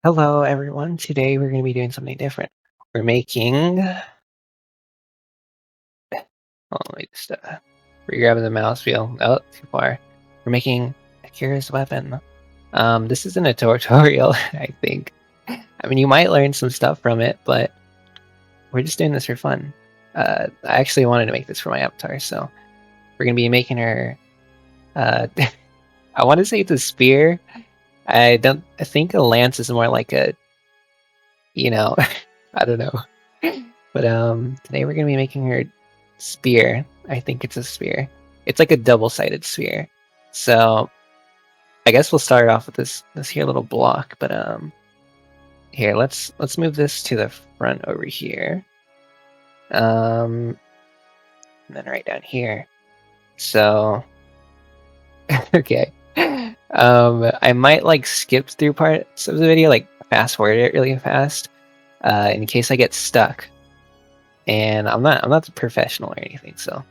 Hello, everyone. Today we're going to be doing something different. We're making. Oh, let me just re-grab the mouse wheel. Oh, too far. We're making Akira's weapon. This isn't a tutorial, I think. I mean, you might learn some stuff from it, but we're just doing this for fun. I actually wanted to make this for my avatar, so we're going to be making her. I want to say it's a spear. I think a lance is more like a. I don't know. But today we're gonna be making her spear. I think it's a spear. It's like a double-sided spear. So I guess we'll start off with this here little block. But here let's move this to the front over here. And then right down here. So okay. I might like skip through parts of the video, like fast forward it really fast, in case I get stuck. And I'm not a professional or anything, so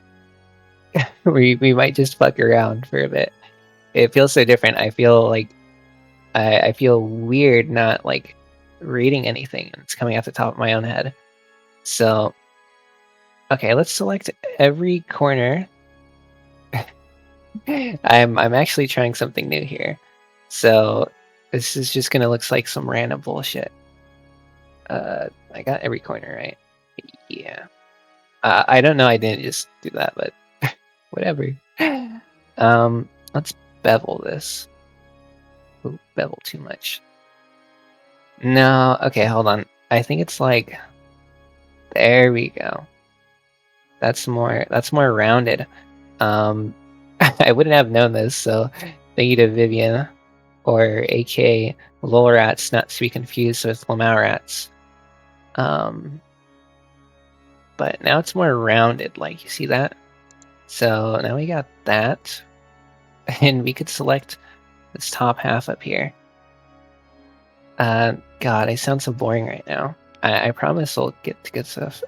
we might just fuck around for a bit. It feels so different. I feel like I feel weird not like reading anything, and it's coming off the top of my own head. So okay, let's select every corner. I'm actually trying something new here. So this is just gonna look like some random bullshit. I got every corner right. Yeah. I don't know. I didn't just do that, but whatever. Let's bevel this. Ooh, bevel too much. No, okay, hold on. I think it's like there we go. That's more rounded. I wouldn't have known this, so thank you to Vivian or AK Lol Rats, not to be confused with Lamau Rats. But now it's more rounded, like you see that? So now we got that. And we could select this top half up here. God, I sound so boring right now. I promise I'll get to good stuff.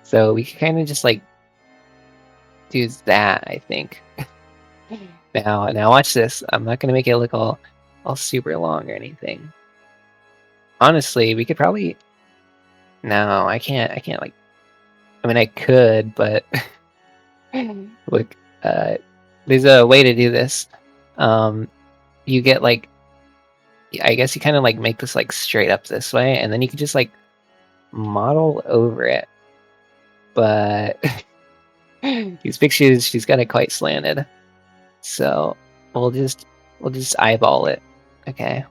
So we can kind of just like do that, I think. Now watch this. I'm not gonna make it look all super long or anything. Honestly, we could probably. No, I can't like. I mean, I could, but look, there's a way to do this. You get like. I guess you kind of like make this like straight up this way, and then you can just like model over it. But these pictures, she's got it quite slanted, so we'll just eyeball it. Okay,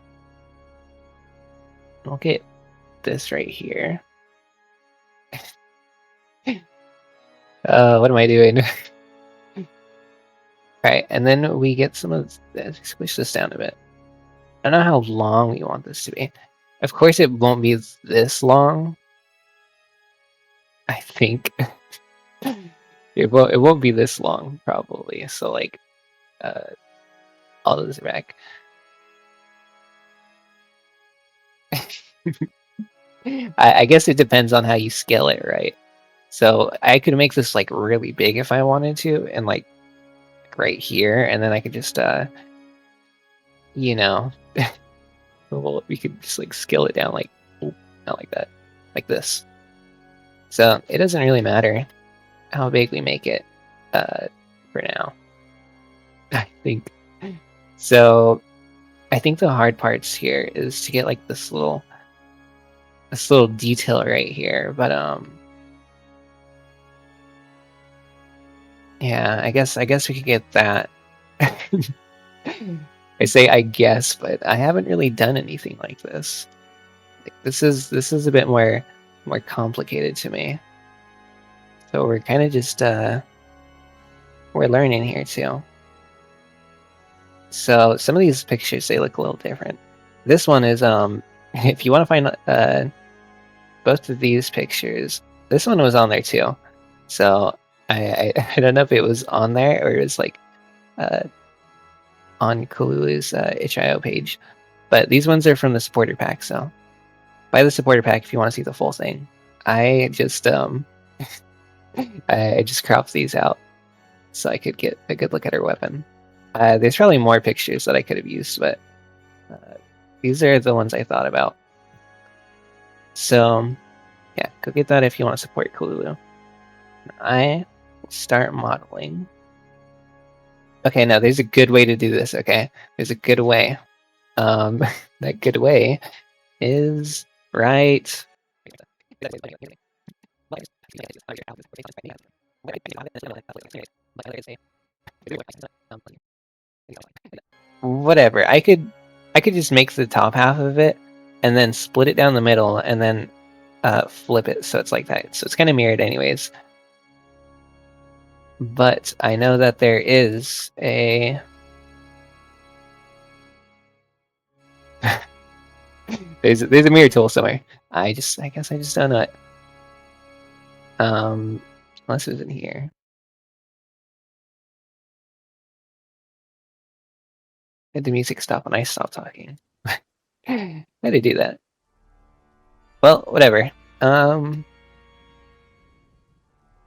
we'll get this right here. What am I doing? Right, and then we get some of this. Squish this down a bit. I don't know how long we want this to be. Of course, it won't be this long. I think it won't be this long probably. So like, all those are back. I guess it depends on how you scale it, right? So I could make this like really big if I wanted to, and like right here, and then I could just you know, well, we could just like scale it down like not like that, like this. So it doesn't really matter how big we make it for now. I think so. I think the hard parts here is to get like this little detail right here, but yeah, I guess we could get that. I say I guess, but I haven't really done anything like this. Like, this is a bit more complicated to me. So we're kind of just we're learning here too. So some of these pictures, they look a little different. This one is if you want to find both of these pictures, this one was on there too. So I don't know if it was on there or it was like on Kalulu's itch.io page, but these ones are from the supporter pack. So buy the supporter pack if you want to see the full thing. I just I just cropped these out so I could get a good look at her weapon. There's probably more pictures that I could have used, but These are the ones I thought about. So, yeah, go get that if you want to support Kalulu. I will start modeling. Okay, no, there's a good way to do this, okay? There's a good way. That good way is right... Whatever. I could just make the top half of it and then split it down the middle and then flip it so it's like that. So it's kind of mirrored anyways. But I know that there is a... there's a mirror tool somewhere. I guess I just don't know it. Unless it was in here. Did the music stop when I stopped talking? Why did I do that? Well, whatever.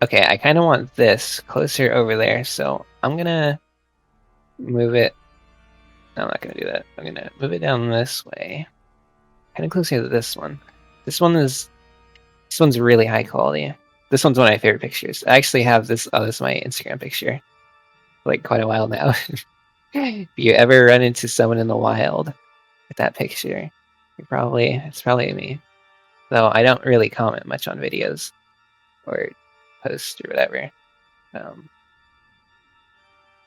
Okay, I kind of want this closer over there, so I'm gonna move it. No, I'm not gonna do that. I'm gonna move it down this way, kind of closer to this one. This one's really high quality. This one's one of my favorite pictures. I actually have this. Oh, this is my Instagram picture, like quite a while now. If you ever run into someone in the wild with that picture, it's probably me. Though I don't really comment much on videos or post or whatever.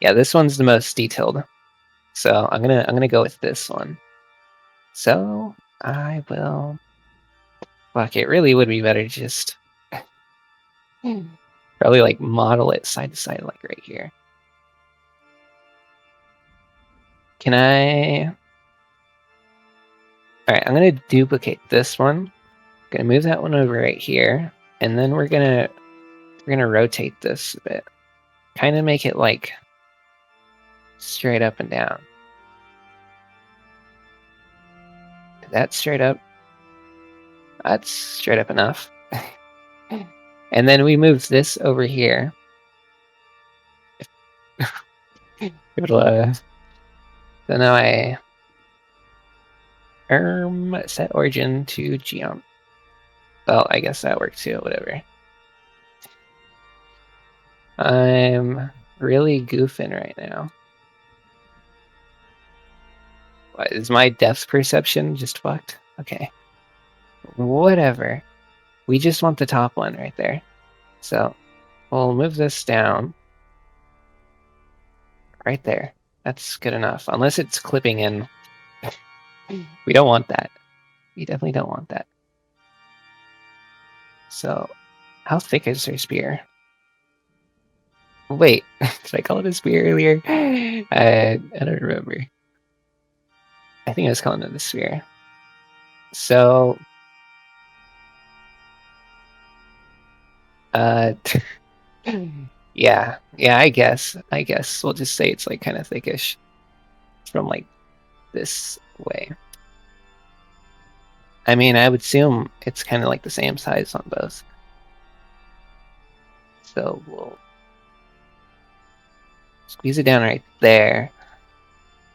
Yeah, this one's the most detailed, so I'm gonna go with this one. So I will. Fuck, it really would be better to just probably like model it side to side, like right here. Can I? All right, I'm gonna duplicate this one. Gonna move that one over right here, and then we're gonna rotate this a bit, kind of make it like straight up and down. That's straight up. That's straight up enough. And then we move this over here. It'll, so now I set origin to geom. Well, I guess that works too, whatever. I'm really goofing right now. What, is my depth perception just fucked? Okay. Whatever. We just want the top one right there. So we'll move this down. Right there. That's good enough. Unless it's clipping in. We don't want that. We definitely don't want that. So, how thick is her spear? Wait, did I call it a spear earlier? I don't remember. I think I was calling it a spear. So, yeah, I guess we'll just say it's like kind of thickish from like this way. I mean, I would assume it's kind of like the same size on both. So we'll squeeze it down right there.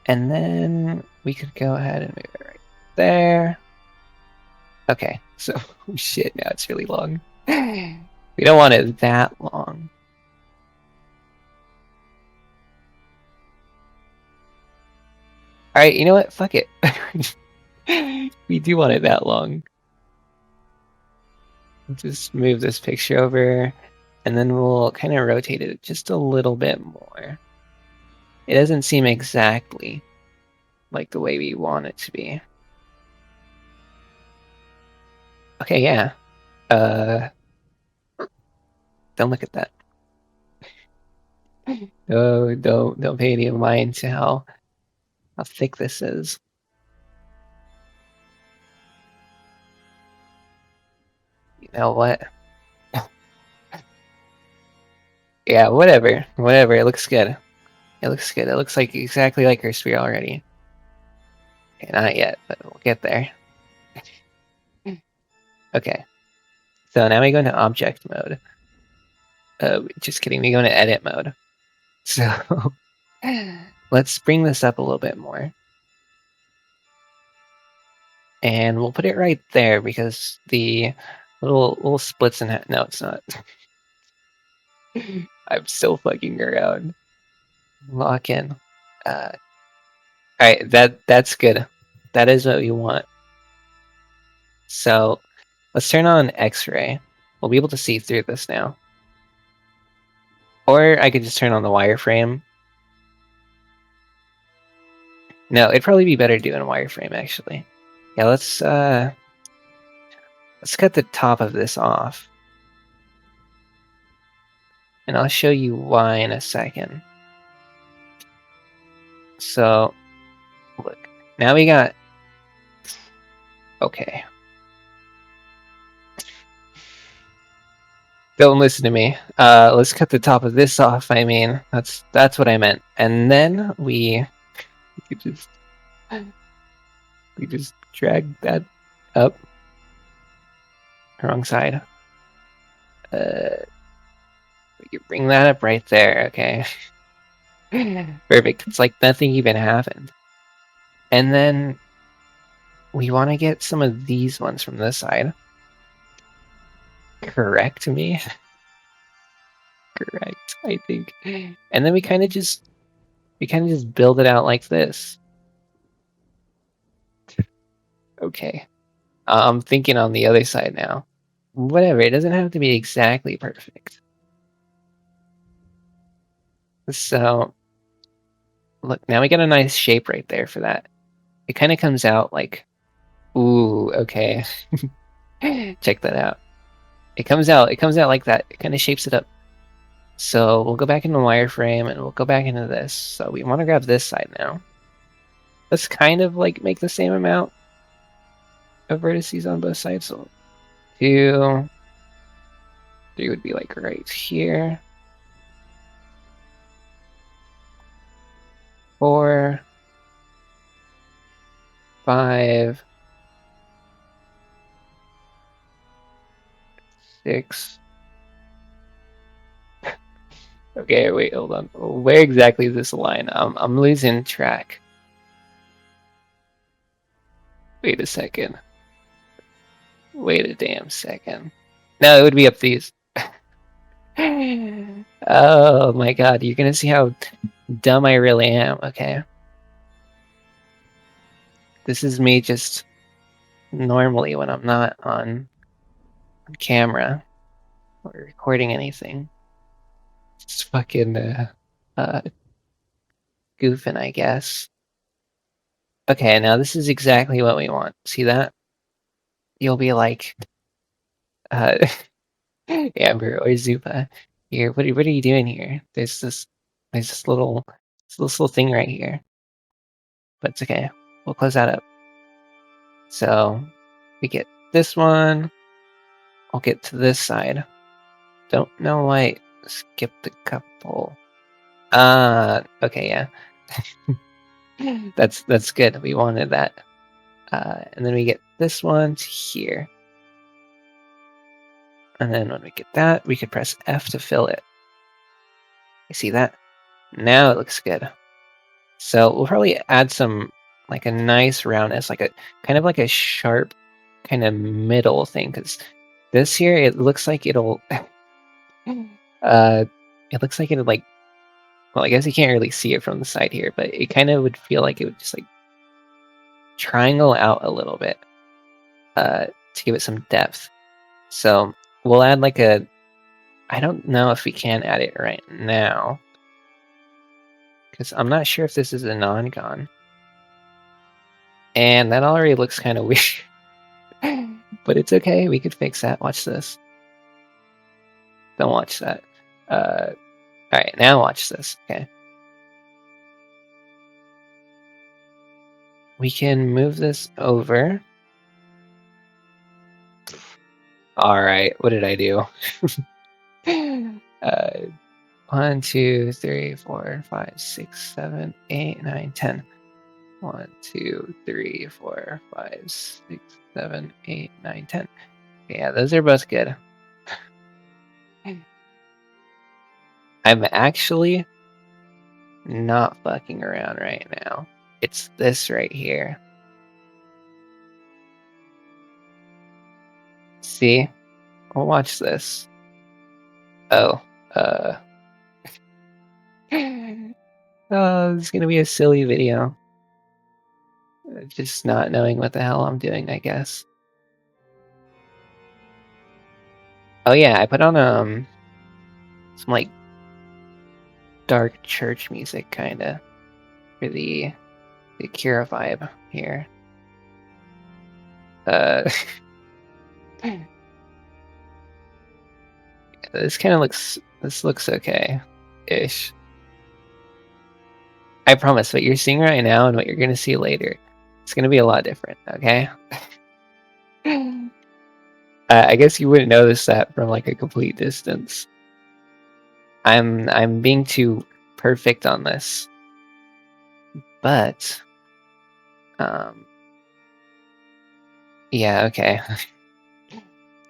And then we could go ahead and move it right there. Okay, so shit, now it's really long. We don't want it that long. Alright, you know what? Fuck it. We do want it that long. We'll just move this picture over, and then we'll kind of rotate it just a little bit more. It doesn't seem exactly like the way we want it to be. Okay, yeah. Don't look at that. Oh, don't pay any mind to how thick this is. You know what? Yeah, whatever. Whatever. It looks good. It looks good. It looks like exactly like her spear already. Okay, not yet, but we'll get there. Okay. So now we go into object mode. Just kidding. We go into edit mode. So let's bring this up a little bit more. And we'll put it right there because the little splits in it. No, it's not. I'm still fucking around. Lock in. Alright, that's good. That is what we want. So let's turn on X-ray. We'll be able to see through this now. Or I could just turn on the wireframe. No, it'd probably be better doing a wireframe actually. Yeah, let's cut the top of this off. And I'll show you why in a second. So look, now we got okay. Don't listen to me. Let's cut the top of this off. I mean, that's what I meant. And then we just drag that up. Wrong side. We can bring that up right there. Okay. Perfect. It's like nothing even happened. And then we want to get some of these ones from this side. Correct me. Correct, I think. And then we kind of just build it out like this. Okay. I'm thinking on the other side now. Whatever, it doesn't have to be exactly perfect. So look, now we got a nice shape right there for that. It kind of comes out like, ooh, okay. Check that out. It comes out like that. It kind of shapes it up. So we'll go back into wireframe and we'll go back into this. So we want to grab this side now. Let's kind of like make the same amount of vertices on both sides. So 2, 3 would be like right here. 4, 5, 6. Okay, wait, hold on. Where exactly is this line? I'm losing track. Wait a second. Wait a damn second. No, it would be up these. Oh my god, you're gonna see how dumb I really am, okay? This is me just normally when I'm not on camera or recording anything. Just fucking goofing, I guess. Okay, now this is exactly what we want. See that? You'll be like, Amber or Zupa, here. What are you doing here? There's this little thing right here. But it's okay. We'll close that up. So we get this one. I'll get to this side. Don't know why I skipped a couple. Okay, yeah. That's good. We wanted that. And then we get this one to here. And then when we get that, we could press F to fill it. You see that? Now it looks good. So we'll probably add some, like a nice roundness, like a kind of like a sharp kind of middle thing, because this here, it looks like it'll, it looks like it'll like, well, I guess you can't really see it from the side here, but it kind of would feel like it would just like triangle out a little bit to give it some depth. So we'll add like a, I don't know if we can add it right now, because I'm not sure if this is a non-con. And that already looks kind of weird. But it's okay, we could fix that. Watch this. Don't watch that. Alright, now watch this. Okay. We can move this over. Alright, what did I do? 1, 2, 3, 4, 5, 6, 7, 8, 9, 10. 1, 2, 3, 4, 5, 6, 7, 8, 9, 10. Yeah, those are both good. I'm actually not fucking around right now. It's this right here. See? We'll watch this. Oh, oh, it's gonna be a silly video. Just not knowing what the hell I'm doing, I guess. Oh yeah, I put on some like dark church music kinda for the Akira vibe here. This looks okay-ish. I promise what you're seeing right now and what you're gonna see later, it's gonna be a lot different, okay? I guess you wouldn't notice that from like a complete distance. I'm being too perfect on this. But yeah, okay.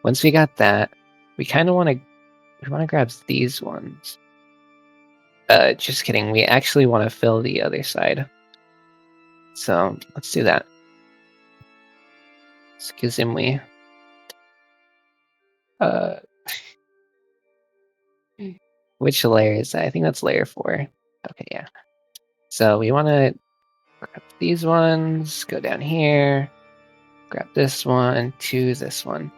Once we got that, we wanna grab these ones. Just kidding, we actually wanna fill the other side. So let's do that. Skizimwe. Which layer is that? I think that's layer 4. Okay, yeah. So we wanna grab these ones, go down here, grab this one to this one.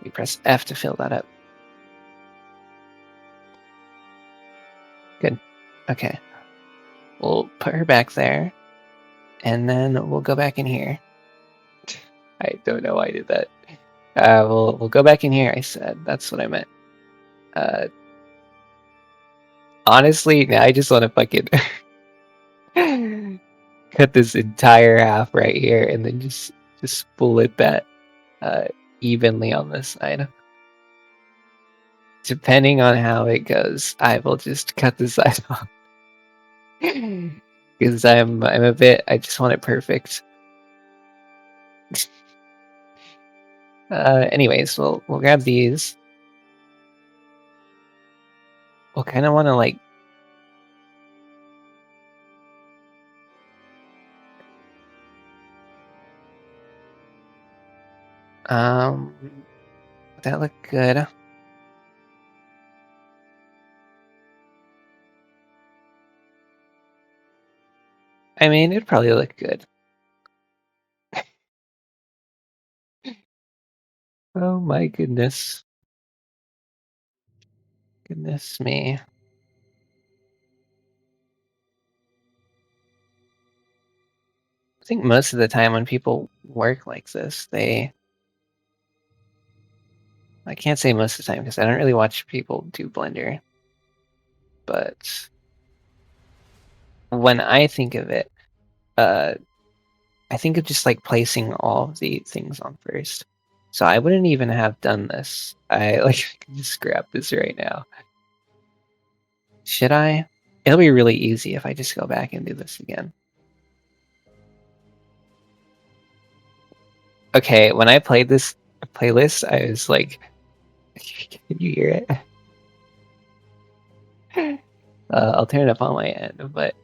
We press F to fill that up. Good. Okay. We'll put her back there, and then we'll go back in here. I don't know why I did that. We'll go back in here, I said. That's what I meant. Honestly, now I just want to fucking cut this entire half right here, and then just split that evenly on this side. Depending on how it goes, I will just cut this side off. Because I just want it perfect. Anyways, we'll grab these. We'll kind of want to like that look good. I mean, it'd probably look good. Oh my goodness. Goodness me. I think most of the time when people work like this, I can't say most of the time because I don't really watch people do Blender. But when I think of it, I think of just like placing all of the things on first. So I wouldn't even have done this. I can just grab this right now. Should I? It'll be really easy if I just go back and do this again. Okay, when I played this playlist, I was like, can you hear it? I'll turn it up on my end, but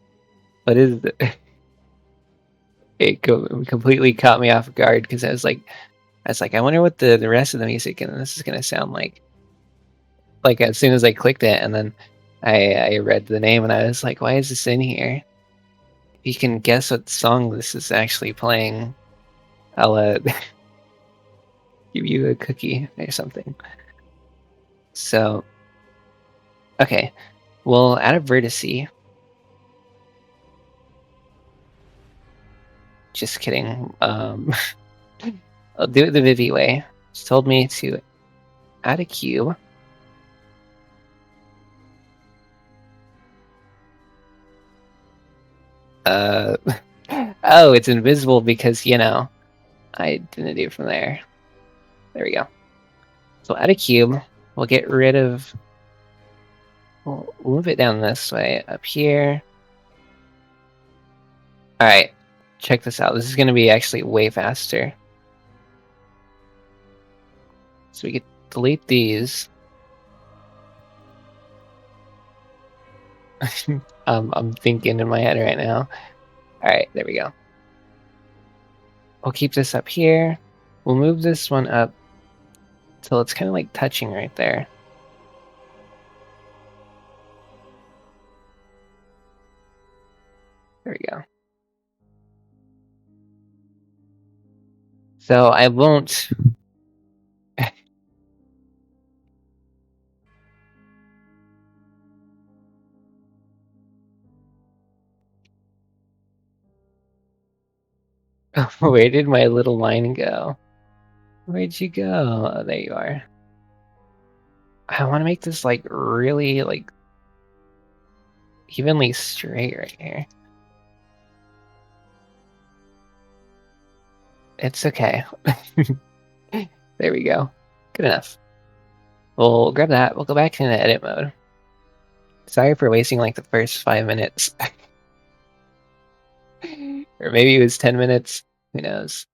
what is it? It completely caught me off guard because I was like, I wonder what the rest of the music and this is gonna sound like. Like as soon as I clicked it, and then I read the name, and I was like, why is this in here? If you can guess what song this is actually playing, I'll give you a cookie or something. So, okay, we'll add a vertice. Just kidding. I'll do it the Vivi way. She told me to add a cube. Oh, it's invisible because, you know, I didn't do it from there. There we go. So add a cube. We'll get rid of... We'll move it down this way, up here. Alright, check this out. This is going to be actually way faster. So we can delete these. I'm thinking in my head right now. Alright, there we go. We'll keep this up here. We'll move this one up So it's kind of like touching right there. There we go. So I won't... Where did my little line go? Where'd you go? Oh, there you are. I want to make this like really like evenly straight right here. It's okay. There we go. Good enough. We'll grab that. We'll go back into edit mode. Sorry for wasting like the first 5 minutes. Or maybe it was 10 minutes. Who knows?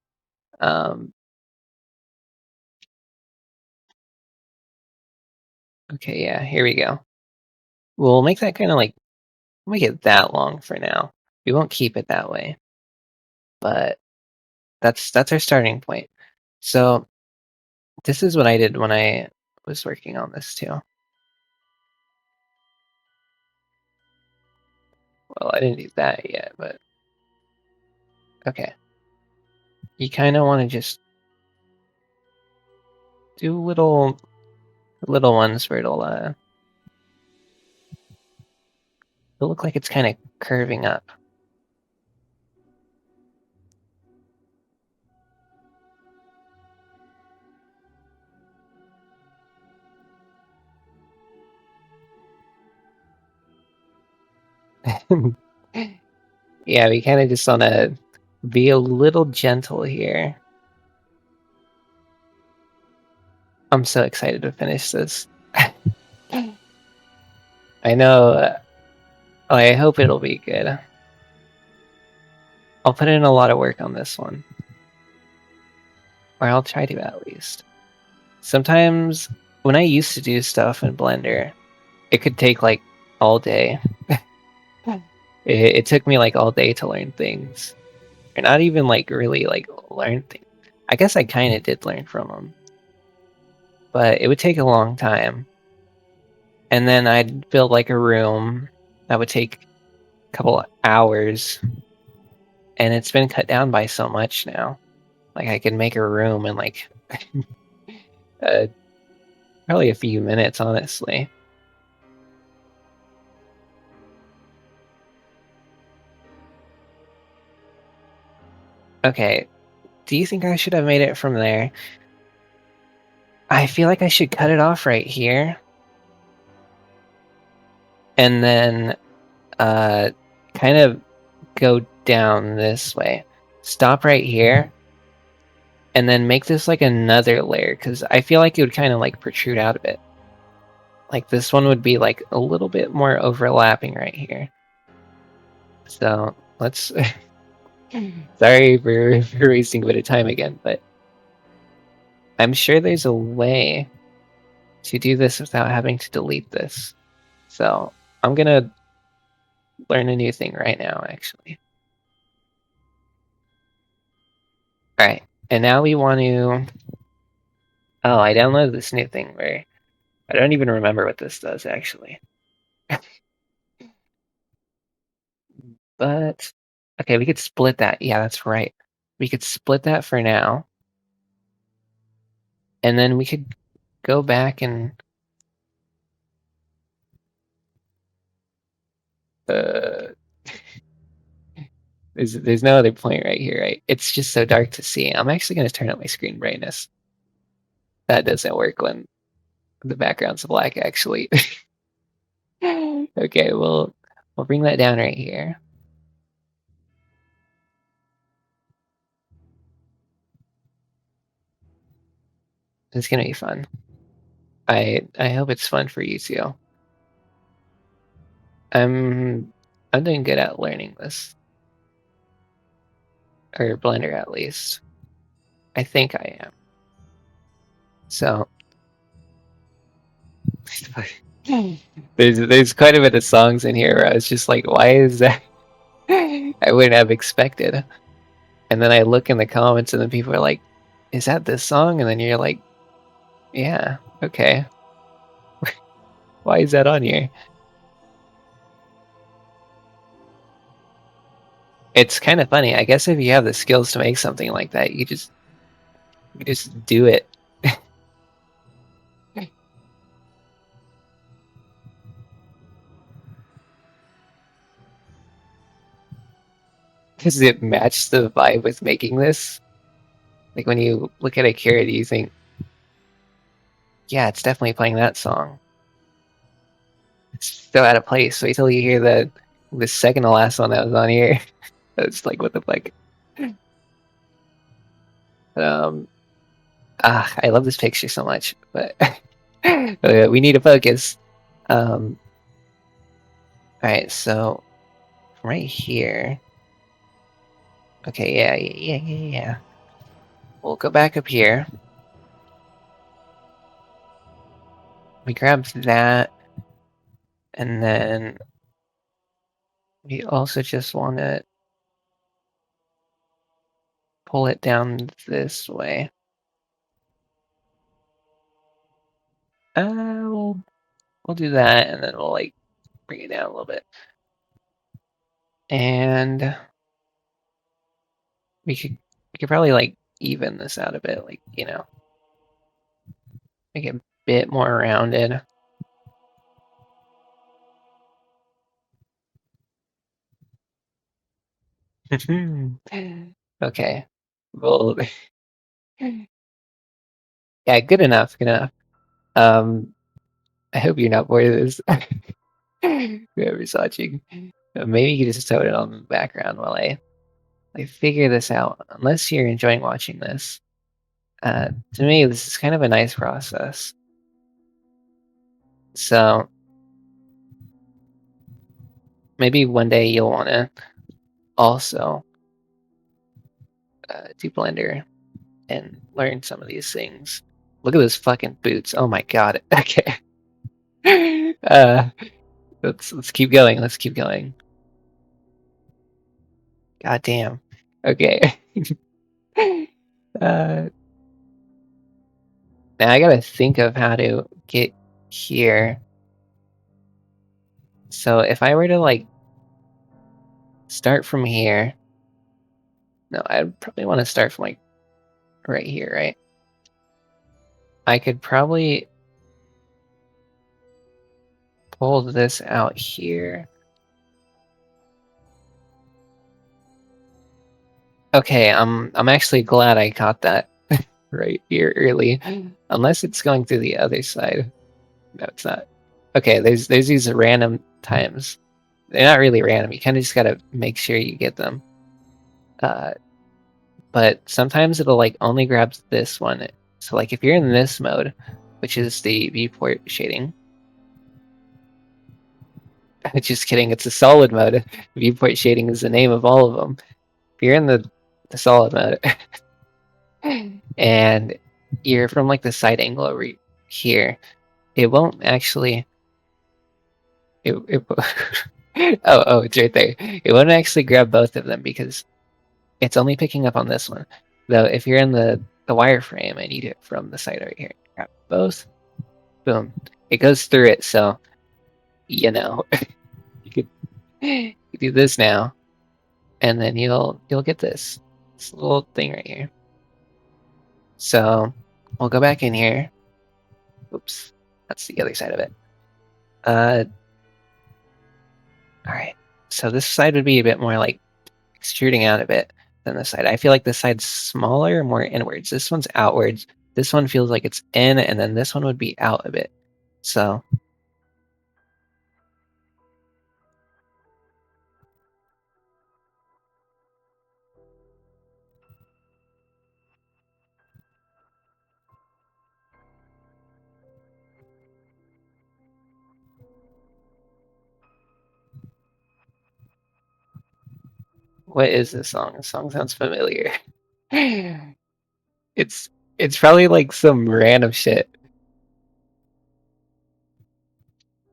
Okay, yeah, here we go. We'll make that kind of like, make it that long for now. We won't keep it that way. But that's our starting point. So this is what I did when I was working on this too. Well, I didn't do that yet, but okay. You kind of want to just do little ones where it'll look like it's kind of curving up. Yeah, we kind of just want to be a little gentle here. I'm so excited to finish this. I know. I hope it'll be good. I'll put in a lot of work on this one. Or I'll try to at least. Sometimes when I used to do stuff in Blender, it could take like all day. It took me like all day to learn things. Or not even like really like learn things. I guess I kind of did learn from them. But it would take a long time. And then I'd build like a room that would take a couple hours. And it's been cut down by so much now. Like I can make a room in like probably a few minutes, honestly. Okay, do you think I should have made it from there? I feel like I should cut it off right here. And then kind of go down this way. Stop right here. And then make this like another layer, because I feel like it would kind of like protrude out a bit. Like this one would be like a little bit more overlapping right here. So let's... Sorry for wasting a bit of time again, but I'm sure there's a way to do this without having to delete this. So I'm gonna learn a new thing right now, actually. Alright, and now we want to... Oh, I downloaded this new thing where I don't even remember what this does, actually. But, okay, we could split that. Yeah, that's right. We could split that for now. And then we could go back and... There's no other point right here, right? It's just so dark to see. I'm actually going to turn up my screen brightness. That doesn't work when the background's black, actually. Okay, we'll bring that down right here. It's gonna be fun. I hope it's fun for you too. I'm doing good at learning this. Or Blender at least. I think I am. So there's quite a bit of songs in here where I was just like, why is that? I wouldn't have expected. And then I look in the comments and then people are like, is that this song? And then you're like, Yeah, okay. Why is that on here? It's kind of funny. I guess if you have the skills to make something like that, you just do it. Does it match the vibe with making this? Like when you look at Akira, do you think, yeah, it's definitely playing that song. It's so out of place. Wait till you hear the second to last one that was on here. It's like, what the fuck? Um, I love this picture so much, but we need to focus. All right, so right here. Okay, yeah. We'll go back up here. We grab that, and then we also just want to pull it down this way. We'll do that, and then we'll like bring it down a little bit. And we could probably like even this out a bit, like, you know, make it a bit more rounded. Okay. Well, yeah, good enough, good enough. I hope you're not bored of this. Whoever's watching. Maybe you can just throw it on the background while I figure this out. Unless you're enjoying watching this. To me, this is kind of a nice process. So maybe one day you'll want to also do Blender and learn some of these things. Look at those fucking boots. Oh my god. Okay. Let's keep going. Let's keep going. God damn. Okay. Now I gotta think of how to get here. So if I were to like start from here, no, I'd probably want to start from like right here, right? I could probably pull this out here. Okay, I'm actually glad I caught that right here early. Unless it's going through the other side. No, it's not. Okay, there's these random times. They're not really random. You kind of just gotta make sure you get them. But sometimes it'll like only grab this one. So like if you're in this mode, which is the viewport shading. Just kidding, it's a solid mode. Viewport shading is the name of all of them. If you're in the solid mode and you're from like the side angle over here, it won't actually it oh, it's right there. It won't actually grab both of them because it's only picking up on this one. Though if you're in the wireframe and you do it from the side over here, grab both, boom, it goes through it. So you know, you could you do this now, and then you'll get this little thing right here. So we'll go back in here. Oops, that's the other side of it. All right. So this side would be a bit more like extruding out a bit than this side. I feel like this side's smaller, more inwards. This one's outwards. This one feels like it's in, and then this one would be out a bit. So what is this song? This song sounds familiar. It's it's probably like some random shit.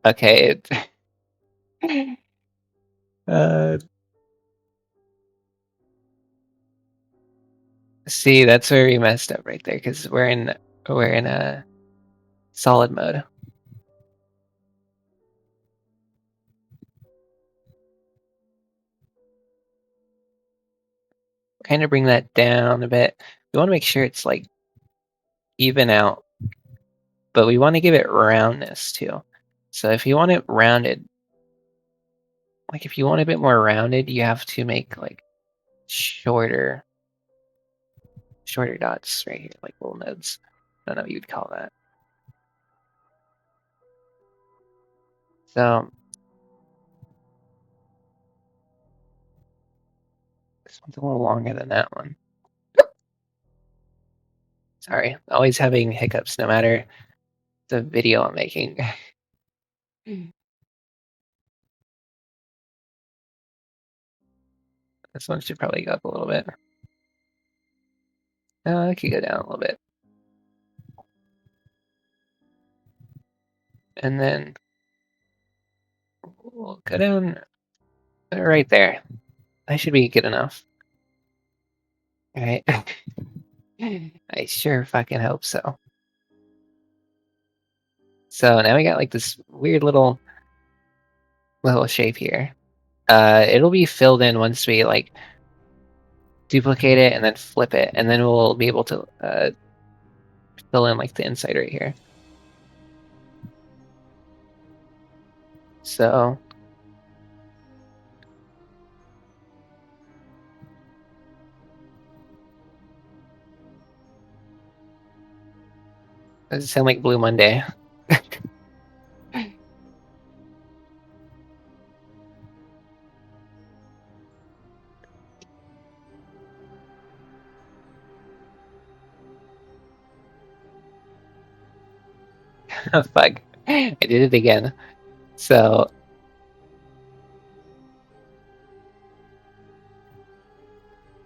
Okay. Uh, see, that's where we messed up right there because we're in a solid mode. Kind of bring that down a bit. We want to make sure it's like even out, but we want to give it roundness too. So if you want it rounded, like if you want a bit more rounded, you have to make like shorter dots right here, like little nodes. I don't know what you'd call that. So this one's a little longer than that one. Sorry, always having hiccups no matter the video I'm making. This one should probably go up a little bit. I could go down a little bit. And then we'll go down right there. That should be good enough. All right. I sure fucking hope so. So now we got like this weird little shape here. It'll be filled in once we like duplicate it and then flip it, and then we'll be able to fill in like the inside right here. So does it sound like Blue Monday? Oh, fuck. I did it again. So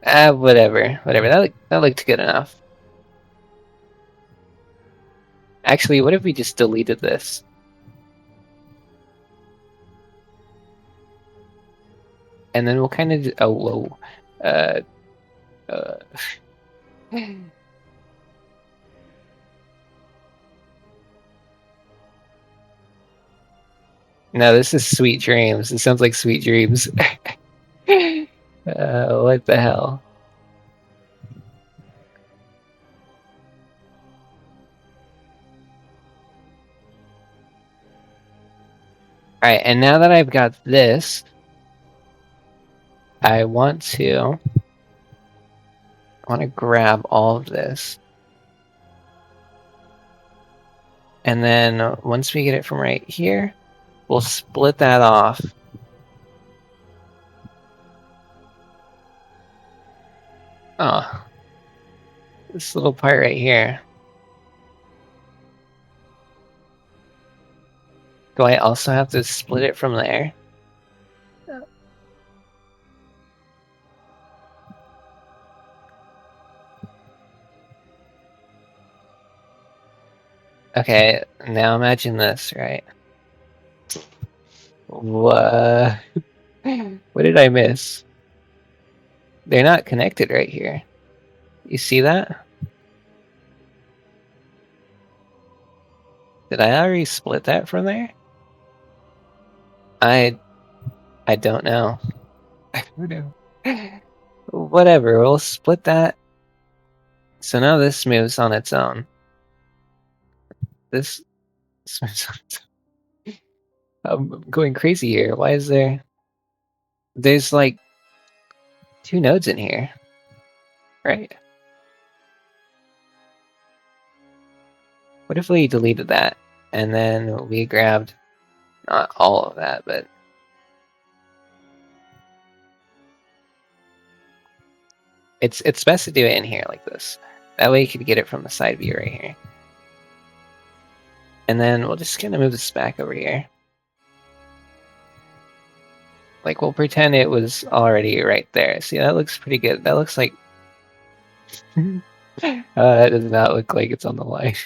whatever. That looked good enough. Actually, what if we just deleted this? And then we'll kind of oh whoa. No, this is Sweet Dreams. It sounds like Sweet Dreams. What the hell? Alright, and now that I've got this, I want to grab all of this. And then once we get it from right here, we'll split that off. Oh, this little part right here. Do I also have to split it from there? Okay, now imagine this, right? What? What did I miss? They're not connected right here. You see that? Did I already split that from there? I don't know. I don't know. Whatever, we'll split that. So now this moves on its own. This moves on its own. I'm going crazy here. Why is there's like 2 nodes in here, right? What if we deleted that and then we grabbed not all of that, but it's best to do it in here like this. That way you can get it from the side view right here. And then we'll just kind of move this back over here. Like we'll pretend it was already right there. See, that looks pretty good. That looks like that does not look like it's on the line.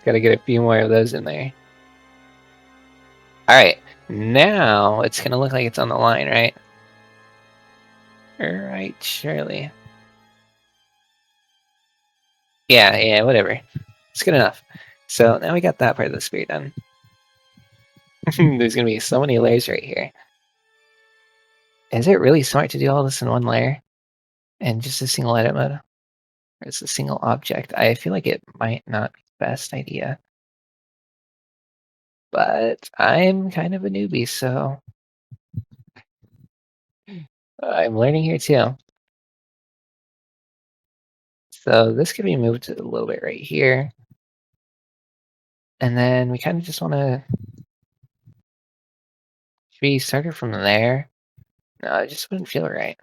Gotta get a few more of those in there. Alright, now it's gonna look like it's on the line, right? Alright, surely. Yeah, whatever. It's good enough. So now we got that part of the spear done. There's gonna be so many layers right here. Is it really smart to do all this in one layer? And just a single edit mode? Or it's a single object? I feel like it might not be the best idea. But I'm kind of a newbie, so I'm learning here too. So this could be moved a little bit right here. And then we kind of just want to... Should we start it from there? No, it just wouldn't feel right.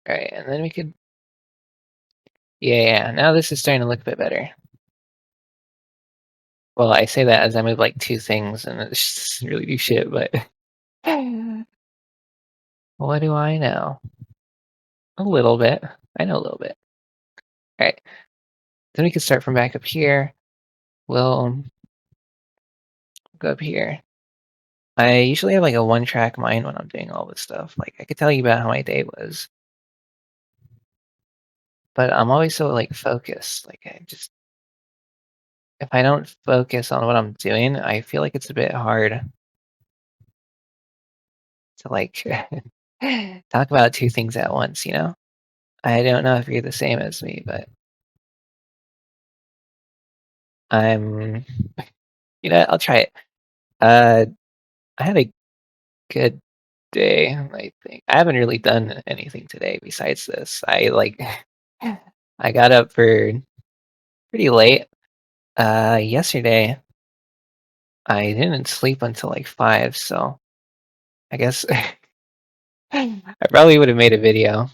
Alright, and then we could... Yeah, now this is starting to look a bit better. Well, I say that as I move like two things and it just doesn't really do shit, but... What do I know? A little bit. I know a little bit. Alright. Then we can start from back up here. We'll go up here. I usually have like a one-track mind when I'm doing all this stuff. Like I could tell you about how my day was, but I'm always so like focused. Like I just if I don't focus on what I'm doing, I feel like it's a bit hard to like talk about two things at once, you know? I don't know if you're the same as me, but I'm I'll try it. I had a good day, I think. I haven't really done anything today besides this. I got up for pretty late. Yesterday I didn't sleep until like 5, so I guess I probably would have made a video,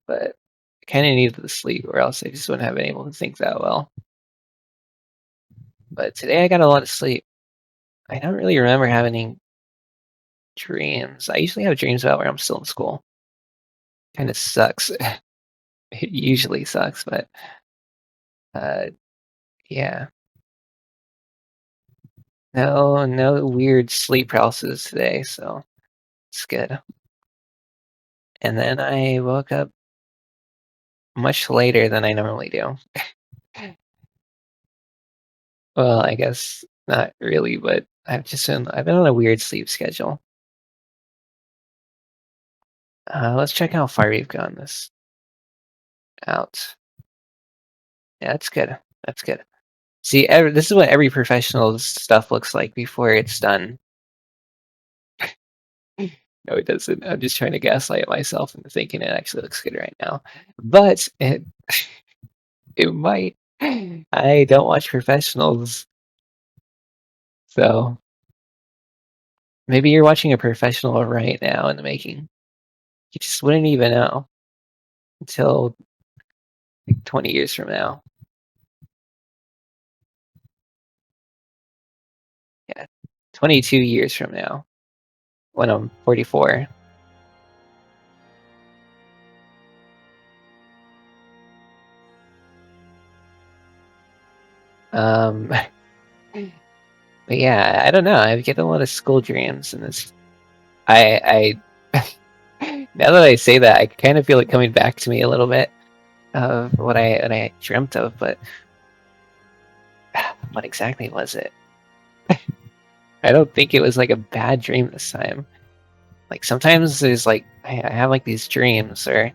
but I kind of needed the sleep, or else I just wouldn't have been able to think that well. But today I got a lot of sleep. I don't really remember having any dreams. I usually have dreams about where I'm still in school. Kind of sucks. It usually sucks, but uh, yeah. No weird sleep paralysis today, so it's good. And then I woke up much later than I normally do. Well, I guess not really, but I've been on a weird sleep schedule. Let's check how far we've gone this out. Yeah, that's good. That's good. See, this is what every professional stuff looks like before it's done. No, it doesn't. I'm just trying to gaslight myself into thinking it actually looks good right now. But it might. I don't watch professionals, so maybe you're watching a professional right now in the making. You just wouldn't even know until like 20 years from now. Yeah, 22 years from now when I'm 44. Um, but yeah, I don't know. I get a lot of school dreams, and I now that I say that, I kind of feel it coming back to me a little bit of what I dreamt of, but what exactly was it? I don't think it was like a bad dream this time. Like sometimes there's like I have like these dreams, or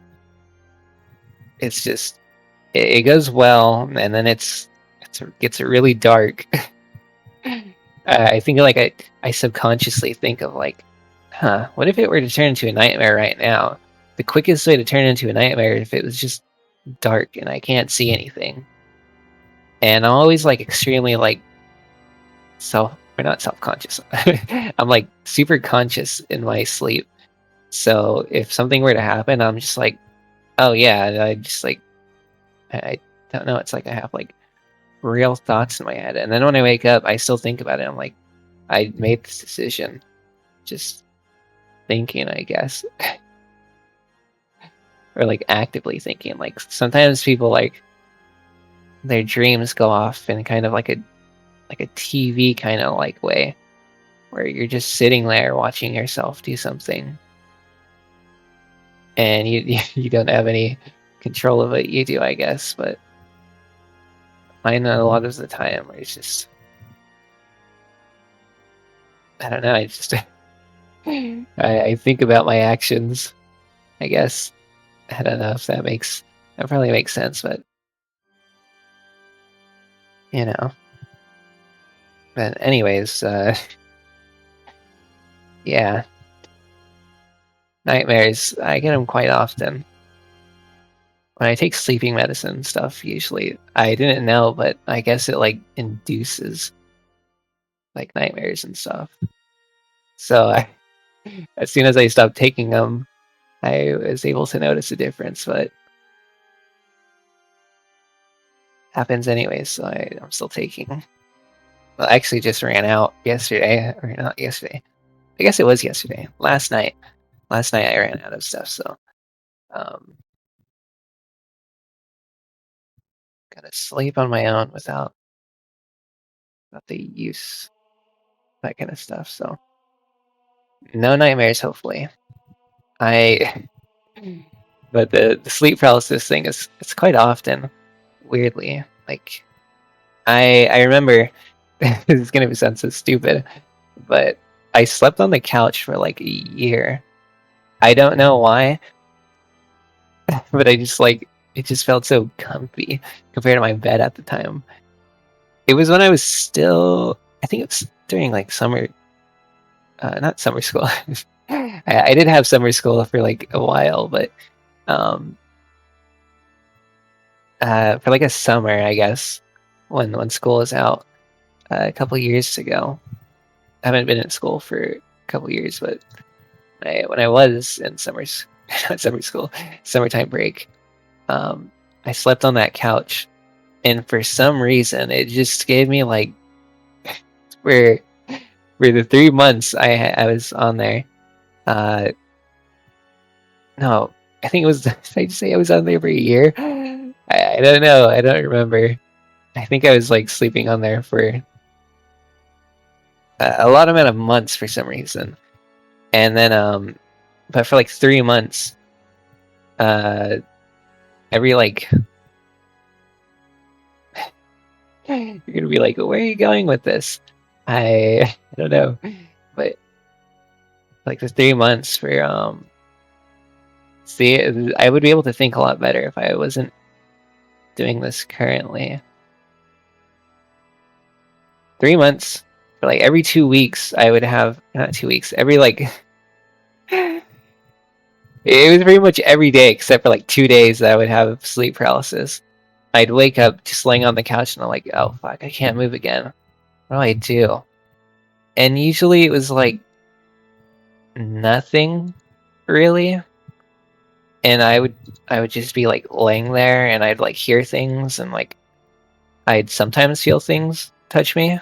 it's just it goes well, and then it gets really dark. I think like I subconsciously think of like, huh, what if it were to turn into a nightmare right now? The quickest way to turn into a nightmare if it was just dark and I can't see anything. And I'm always like extremely like or not self-conscious. I'm like super conscious in my sleep. So if something were to happen, I'm just like, oh yeah, I just like I don't know. It's like I have like real thoughts in my head, and then when I wake up, I still think about it. I'm like, I made this decision, just thinking, I guess, or like actively thinking. Like sometimes people like their dreams go off in kind of like a TV kind of like way, where you're just sitting there watching yourself do something, and you don't have any control of it. You do, I guess, but mine a lot of the time it's just, I don't know. I just I think about my actions, I guess. I don't know if that probably makes sense, but you know. But anyways, yeah, nightmares. I get them quite often. When I take sleeping medicine and stuff, usually I didn't know, but I guess it like induces like nightmares and stuff. So as soon as I stopped taking them, I was able to notice a difference, but happens anyways, so I'm still taking them. Well, I actually just ran out yesterday, or not yesterday. I guess it was yesterday. Last night I ran out of stuff, so um, gotta sleep on my own without the use, that kind of stuff. So no nightmares, hopefully. But the sleep paralysis thing it's quite often, weirdly. Like I remember this is gonna sound so stupid, but I slept on the couch for like a year. I don't know why, but I just like it just felt so comfy compared to my bed at the time. It was when I was still, I think it was during like summer, not summer school. I did have summer school for like a while, but um, for like a summer, I guess, when school is out, a couple years ago. I haven't been in school for a couple years, but when I was in not summer school, summertime break, I slept on that couch, and for some reason, it just gave me like for for the 3 months I was on there. No, I think it was. Did I just say I was on there for a year? I don't know. I don't remember. I think I was like sleeping on there for a lot amount of months for some reason, and then but for like 3 months, uh, every like you're gonna be like, where are you going with this? I don't know, but like the 3 months for see, I would be able to think a lot better if I wasn't doing this currently. 3 months, for like every 2 weeks, I would have not 2 weeks, every like it was pretty much every day except for like 2 days that I would have sleep paralysis. I'd wake up just laying on the couch and I'm like, oh fuck, I can't move again. What do I do? And usually it was like nothing really. And I would just be like laying there and I'd like hear things and like I'd sometimes feel things touch me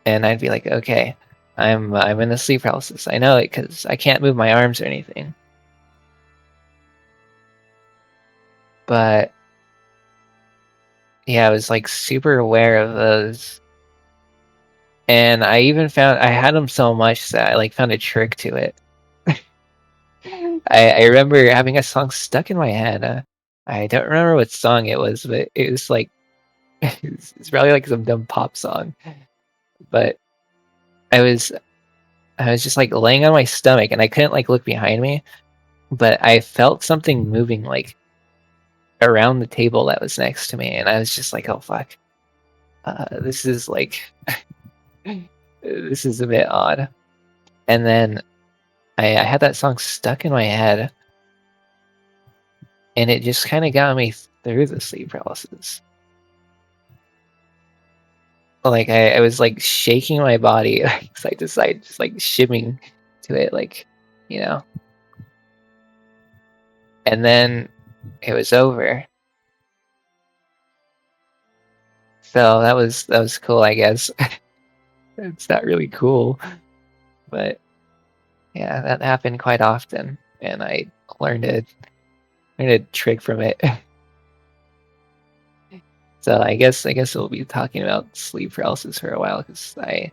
and I'd be like, okay, I'm in a sleep paralysis. I know it because I can't move my arms or anything. But yeah, I was like super aware of those. And I even found I had them so much that I like found a trick to it. I remember having a song stuck in my head. I don't remember what song it was, but it was like it's probably like some dumb pop song. But I was I was just like laying on my stomach and I couldn't like look behind me, but I felt something moving like around the table that was next to me, and I was just like, oh fuck, this is like this is a bit odd. And then I had that song stuck in my head, and it just kind of got me through the sleep paralysis. Like I was like shaking my body like, side to side, just like shimming to it, like you know. And then it was over. So that was cool, I guess. It's not really cool, but yeah, that happened quite often, and I learned a learned a trick from it. So I guess we'll be talking about sleep paralysis for a while because I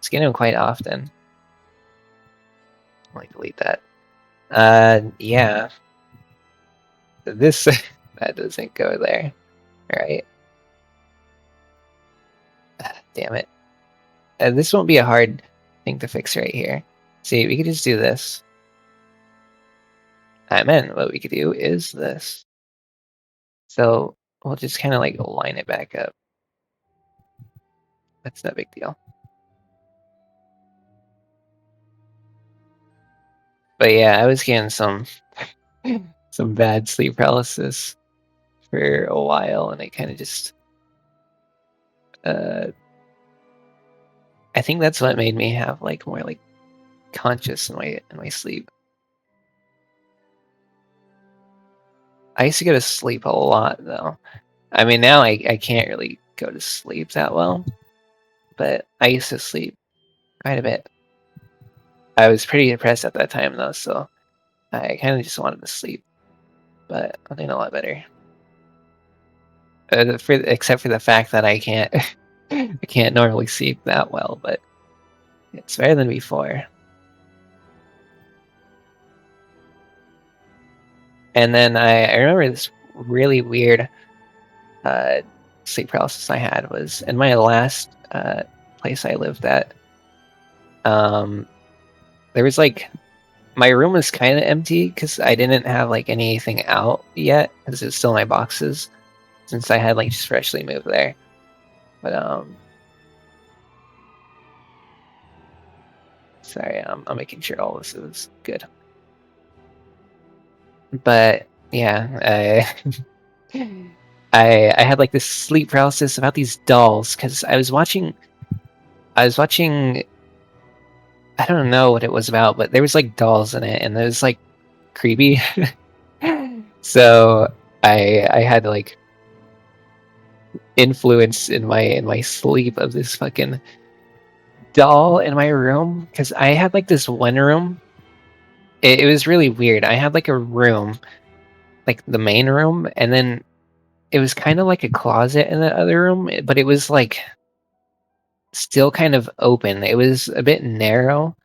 get them quite often. I'll, like delete that. Yeah. this that doesn't go there. All right. Damn it. This won't be a hard thing to fix right here. See, we could just do this. I meant what we could do is this. So we'll just kind of like line it back up. That's no big deal. But yeah, I was getting some bad sleep paralysis for a while, and it kind of just I think that's what made me have like more like conscious in my sleep. I used to go to sleep a lot though. I mean, now I can't really go to sleep that well, but I used to sleep quite a bit. I was pretty depressed at that time though, so I kind of just wanted to sleep. But I'm doing a lot better. Except for the fact that I can't I can't normally sleep that well, but it's better than before. And then I remember this really weird sleep paralysis I had was in my last place I lived at. There was like my room was kind of empty because I didn't have like anything out yet because it's still my boxes since I had like just freshly moved there. But sorry, I'm making sure all this is good. But yeah, I had like this sleep paralysis about these dolls because I was watching I don't know what it was about, but there was like dolls in it and it was like creepy. So I had like influence in my sleep of this fucking doll in my room because I had like this one room. It was really weird. I had like a room, like the main room, and then it was kind of like a closet in the other room, but it was like still kind of open. It was a bit narrow,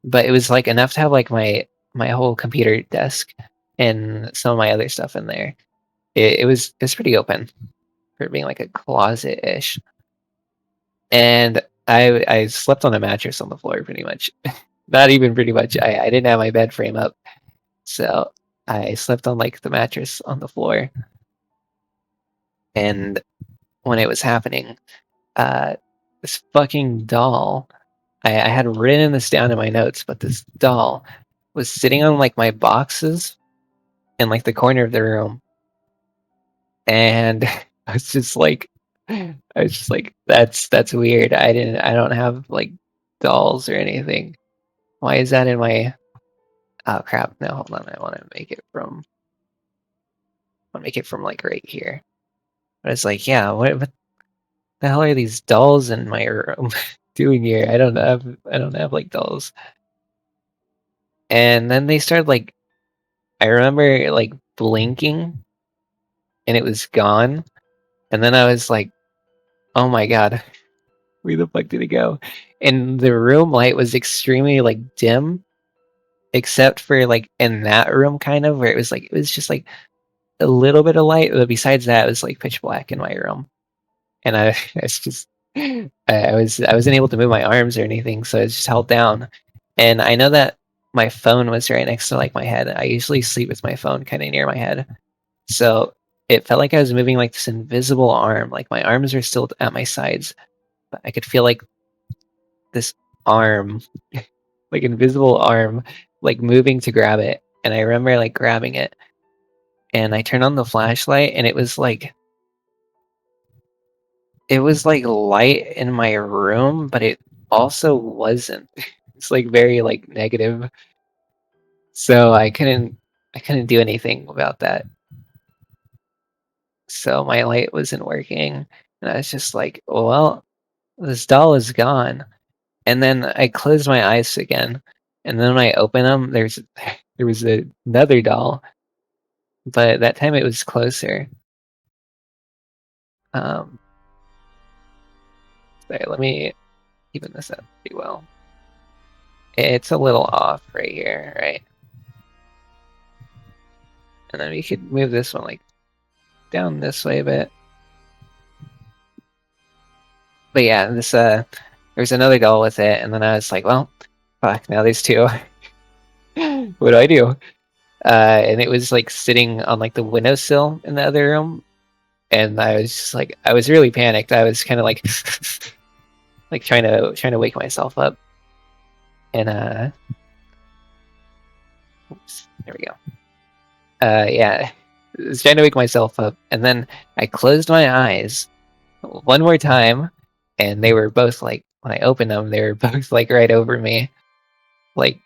but it was like enough to have like my whole computer desk and some of my other stuff in there. It was pretty open for being like a closet ish. And I slept on a mattress on the floor pretty much. Not even pretty much. I didn't have my bed frame up, so I slept on like the mattress on the floor. And when it was happening, this fucking doll. I had written this down in my notes, but this doll was sitting on like my boxes in like the corner of the room, and I was just like, that's weird. I don't have like dolls or anything. Why is that in my? Oh crap! No, hold on. I want to make it from like right here. But it's like, yeah, what the hell are these dolls in my room doing here? I don't have like dolls. And then they started like I remember like blinking and it was gone. And then I was like, oh my god, where the fuck did it go? And the room light was extremely like dim, except for like in that room kind of where it was just like a little bit of light, but besides that it was like pitch black in my room. And I it's just I wasn't able to move my arms or anything, so it's just held down. And I know that my phone was right next to like my head. I usually sleep with my phone kind of near my head. So it felt like I was moving like this invisible arm. Like my arms were still at my sides, but I could feel like this arm, like invisible arm, like moving to grab it. And I remember like grabbing it and I turned on the flashlight and it was like light in my room, but it also wasn't. It's like very like negative. So I couldn't do anything about that. So my light wasn't working. And I was just like, well, this doll is gone. And then I closed my eyes again. And then when I open them, there was another doll, but that time it was closer. Um, sorry, let me even this up pretty well. It's a little off right here, right? And then we could move this one like down this way a bit. But yeah, this there's another doll with it, and then I was like, well, fuck, now there's two. What do I do? And it was like sitting on like the windowsill in the other room, and I was just like, I was really panicked. I was kind of like, like trying to wake myself up, and oops, there we go. Yeah, I was trying to wake myself up, and then I closed my eyes one more time, and they were both like, when I opened them, they were both like right over me, like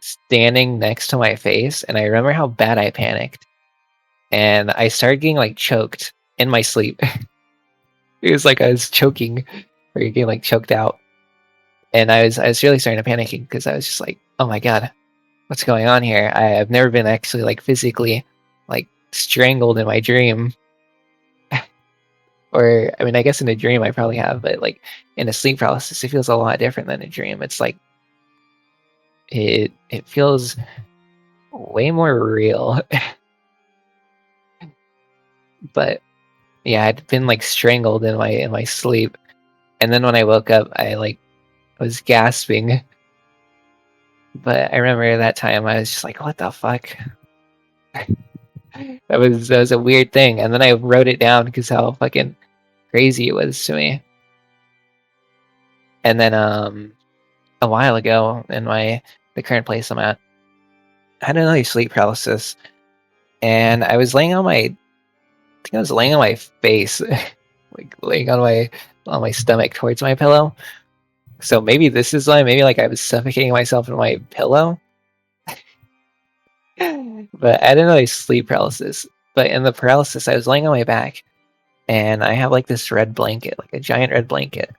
standing next to my face. And I remember how bad I panicked, and I started getting like choked in my sleep. It was like I was choking or getting like choked out, and I was really starting to panicking because I was just like, oh my god, what's going on here? I've never been actually like physically like strangled in my dream. Or I mean, I guess in a dream I probably have, but like in a sleep paralysis, it feels a lot different than a dream. It's like it feels way more real. But yeah, I'd been like strangled in my sleep, and then when I woke up, I like was gasping. But I remember that time I was just like, "What the fuck?" That was a weird thing, and then I wrote it down because how fucking crazy it was to me. And then a while ago in the current place I'm at, I had another sleep paralysis, and I was laying on my I think I was laying on my face, like laying on my stomach towards my pillow. So maybe this is why, maybe like I was suffocating myself in my pillow. But I had another sleep paralysis. But in the paralysis, I was laying on my back, and I have like this red blanket, like a giant red blanket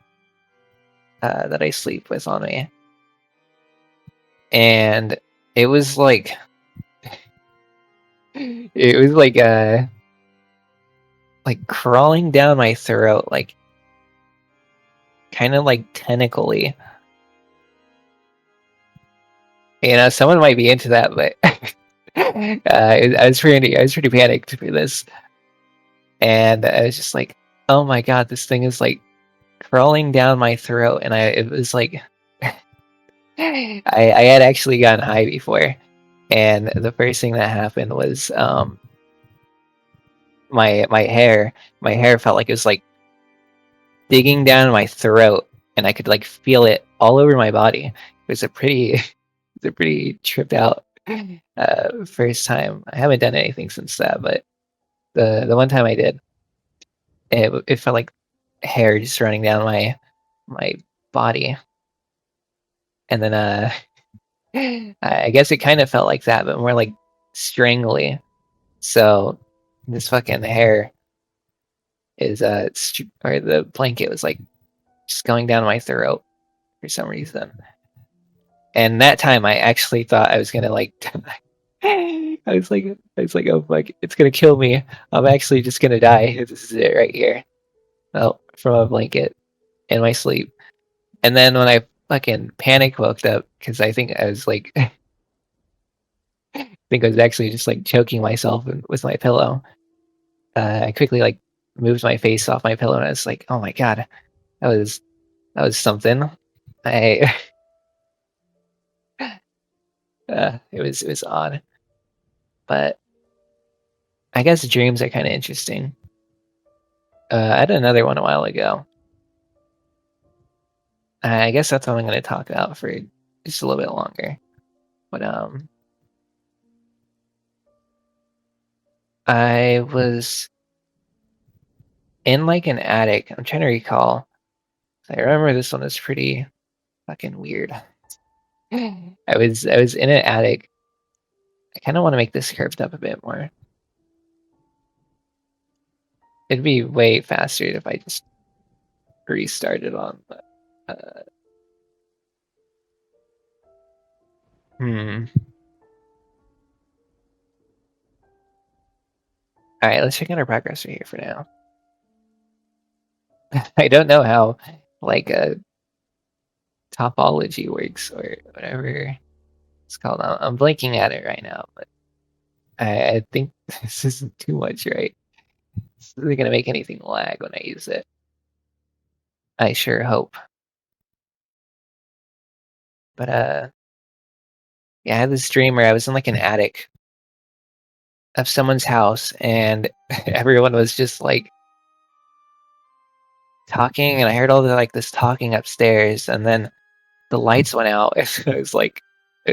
that I sleep with on me. And it was like, it was like crawling down my throat, like kind of like tentacly. You know, someone might be into that, but I was pretty panicked for this, and I was just like, "Oh my god, this thing is like crawling down my throat," and it was like, I had actually gotten high before, and the first thing that happened was my hair felt like it was like digging down my throat, and I could like feel it all over my body. It was a pretty it's a pretty tripped out first time. I haven't done anything since that, but the one time I did, it felt like hair just running down my body, and then I guess it kind of felt like that, but more like strangly. So this fucking hair is or the blanket was like just going down my throat for some reason. And that time I actually thought I was gonna like die. I was like, oh fuck, it's gonna kill me. I'm actually just gonna die. This is it right here. Oh, from a blanket in my sleep. And then when I fucking panic woke up, because I think I was like I think I was actually just like choking myself with my pillow. I quickly like moved my face off my pillow, and I was like, oh my god, that was something. I it was odd. But I guess dreams are kind of interesting. I had another one a while ago. I guess that's what I'm going to talk about for just a little bit longer. But I was in like an attic. I'm trying to recall. I remember this one was pretty fucking weird. I was in an attic. I kind of want to make this curved up a bit more. It'd be way faster if I just restarted on. Uh, hmm. All right, let's check out our progress right here for now. I don't know how like topology works or whatever it's called. I'm blanking at it right now, but I think this isn't too much, right? This isn't gonna make anything lag when I use it. I sure hope. But yeah, I had this dream where I was in like an attic of someone's house, and everyone was just like talking, and I heard all the like this talking upstairs, and then the lights went out. And I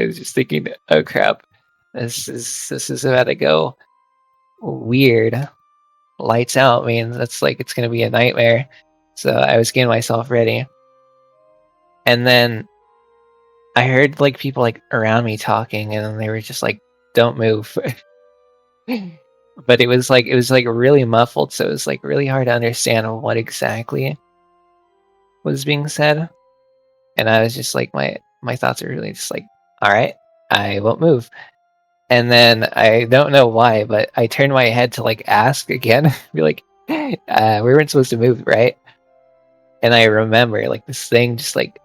was just thinking, oh crap, this is about to go weird. Lights out means that's like it's gonna be a nightmare. So I was getting myself ready, and then I heard like people like around me talking, and they were just like, "Don't move." But it was like really muffled, so it was like really hard to understand what exactly was being said. And I was just like, my thoughts are really just like, all right, I won't move. And then I don't know why, but I turned my head to like ask again, be like, we weren't supposed to move, right? And I remember like this thing just like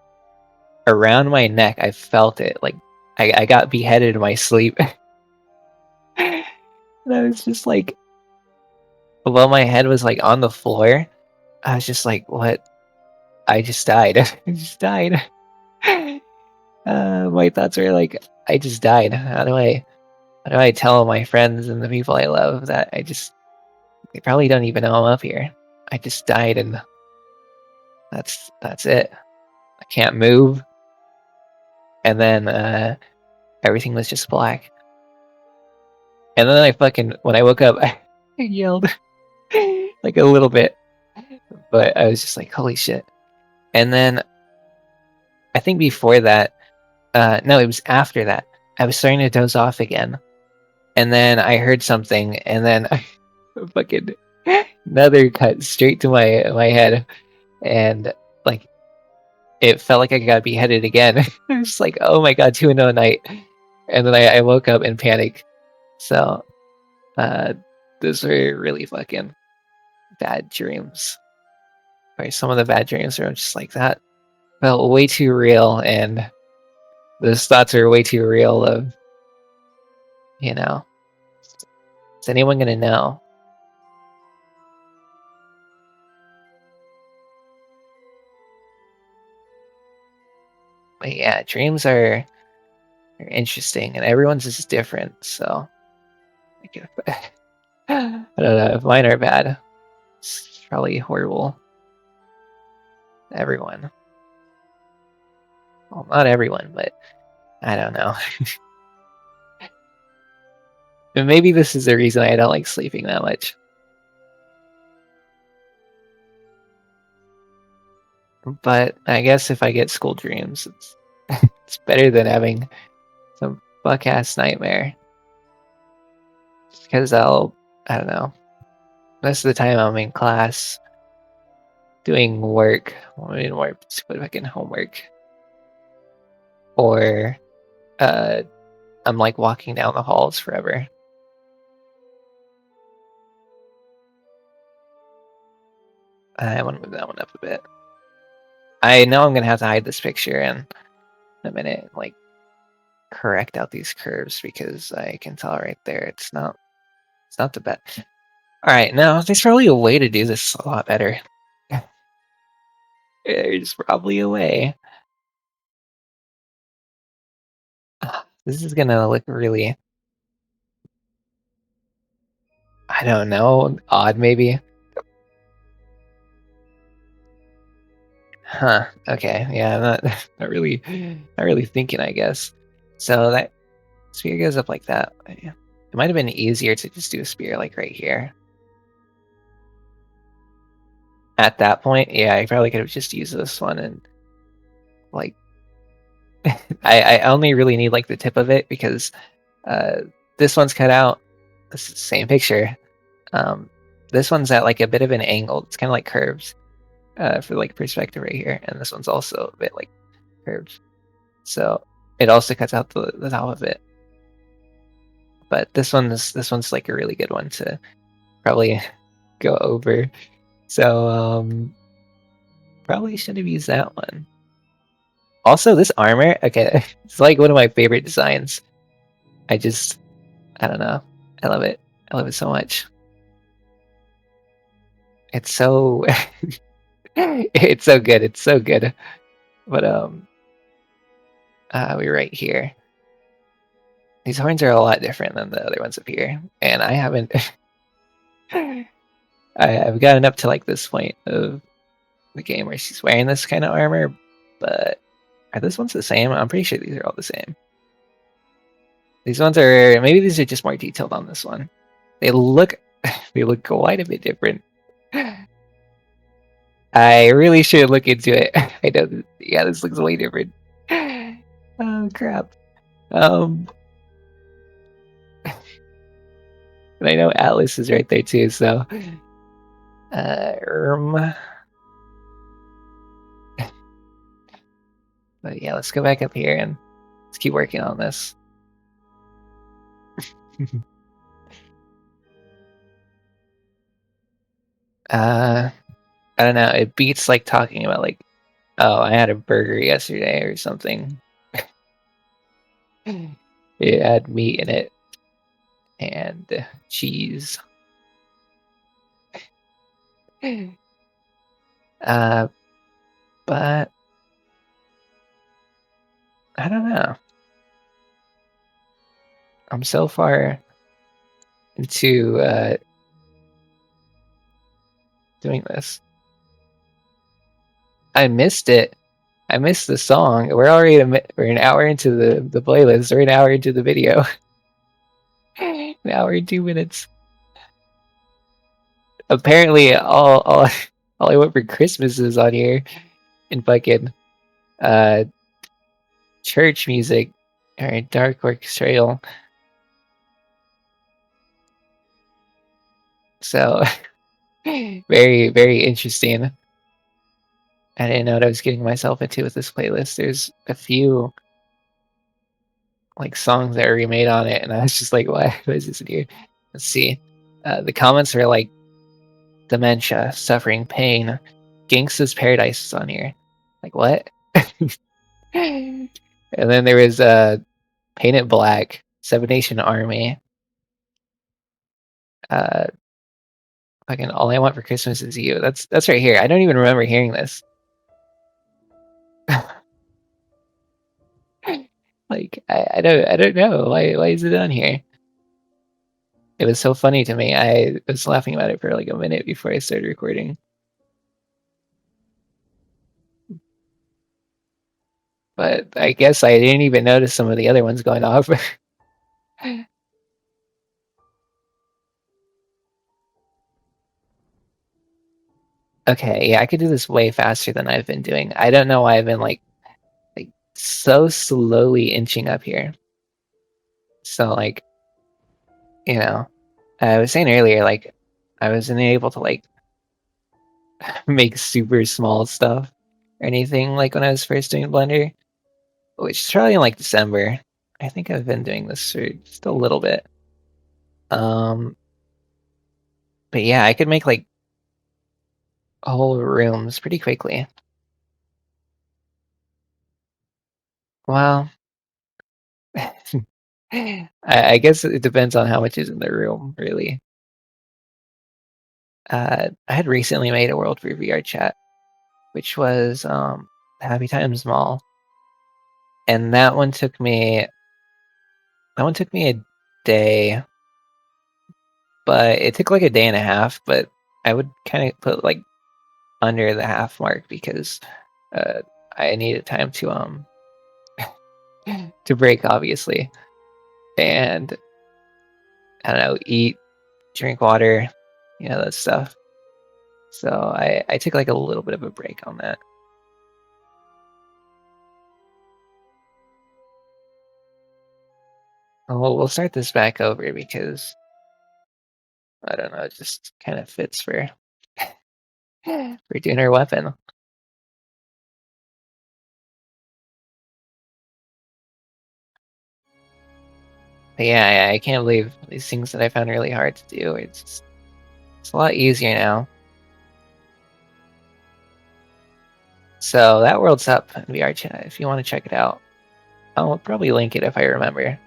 around my neck. I felt it, like I got beheaded in my sleep. And I was just like, while my head was like on the floor, I was just like, what? I just died. I just died. My thoughts were like, I just died. How do I tell my friends and the people I love that they probably don't even know I'm up here. I just died, and that's it. I can't move. And then everything was just black. And then when I woke up, I yelled like a little bit, but I was just like, holy shit. And then I think before that, no, it was after that. I was starting to doze off again, and then I heard something, and then I fucking another cut straight to my head, and like it felt like I got beheaded again. I was just like, oh my god, 2 in a night, and then I woke up in panic. So uh, those were really fucking bad dreams. Right, some of the bad dreams are just like that. Felt way too real, and those thoughts are way too real. You know, is anyone gonna know? But yeah, dreams are interesting, and everyone's is different. So like, I don't know if mine are bad. It's probably horrible. Everyone, well, not everyone, but I don't know. And maybe this is the reason I don't like sleeping that much. But I guess if I get school dreams, it's it's better than having some fuck ass nightmare. Because I don't know. Most of the time I'm in class doing work. Well, I mean, more stupid fucking homework. Or uh, I'm like walking down the halls forever. I want to move that one up a bit. I know I'm gonna have to hide this picture in a minute, like correct out these curves, because I can tell right there it's not the best. All right, now there's probably a way to do this a lot better. There's probably a way. This is gonna look really, I don't know, odd maybe. Huh. Okay. Yeah. Not not really thinking, I guess. So that spear goes up like that. It might have been easier to just do a spear like right here. At that point, yeah, I probably could have just used this one, and like I only really need like the tip of it, because uh this one's cut out. This is the same picture. Um this one's at like a bit of an angle. It's kind of like curves for like perspective right here, and this one's also a bit like curved. So it also cuts out the top of it. But this one's like a really good one to probably go over. So probably should have used that one. Also, this armor, okay, it's like one of my favorite designs. I don't know. I love it. I love it so much. It's so it's so good. It's so good. But we're right here. These horns are a lot different than the other ones up here, and I haven't. I've gotten up to like this point of the game where she's wearing this kind of armor, but are these ones the same? I'm pretty sure these are all the same. These ones are maybe these are just more detailed on this one. They look quite a bit different. I really should look into it. I know. Yeah, this looks way different. Oh crap. And I know Atlas is right there too. So, but yeah, let's go back up here and let's keep working on this. I don't know. It beats like talking about like, oh, I had a burger yesterday or something. It had meat in it and cheese. But I don't know. I'm so far into doing this. I missed it. I missed the song. We're an hour into the playlist. We're an hour into the video. An hour and 2 minutes. Apparently, all I want for Christmas is on here, in fucking church music or dark orchestral. So very, very interesting. I didn't know what I was getting myself into with this playlist. There's a few like songs that are remade on it, and I was just like, why is this in here? Let's see. The comments are like dementia, suffering, pain. Gangsta's Paradise is on here. Like what? And then there was Paint It Black, Seven Nation Army. Fucking All I Want for Christmas Is You. That's right here. I don't even remember hearing this. Like I don't know why is it on here. It was so funny to me. I was laughing about it for like a minute before I started recording. But I guess I didn't even notice some of the other ones going off. Okay, yeah, I could do this way faster than I've been doing. I don't know why I've been like so slowly inching up here. So like, you know, I was saying earlier, like I wasn't able to like make super small stuff or anything like when I was first doing Blender, which is probably in like December. I think I've been doing this for just a little bit. But yeah, I could make like whole rooms pretty quickly. Well, I guess it depends on how much is in the room, really. I had recently made a world for Vrchat, which was Happy Times Mall, and that one took me a day, but it took like a day and a half. But I would kind of put like under the half mark because I needed time to break, obviously, and I don't know, eat, drink water, that stuff. So I took like a little bit of a break on that. Well, we'll start this back over because I don't know, it just kind of fits for doing our weapon. But yeah, I can't believe these things that I found really hard to do. It's a lot easier now. So that world's up in Vrchat if you want to check it out. I'll probably link it if I remember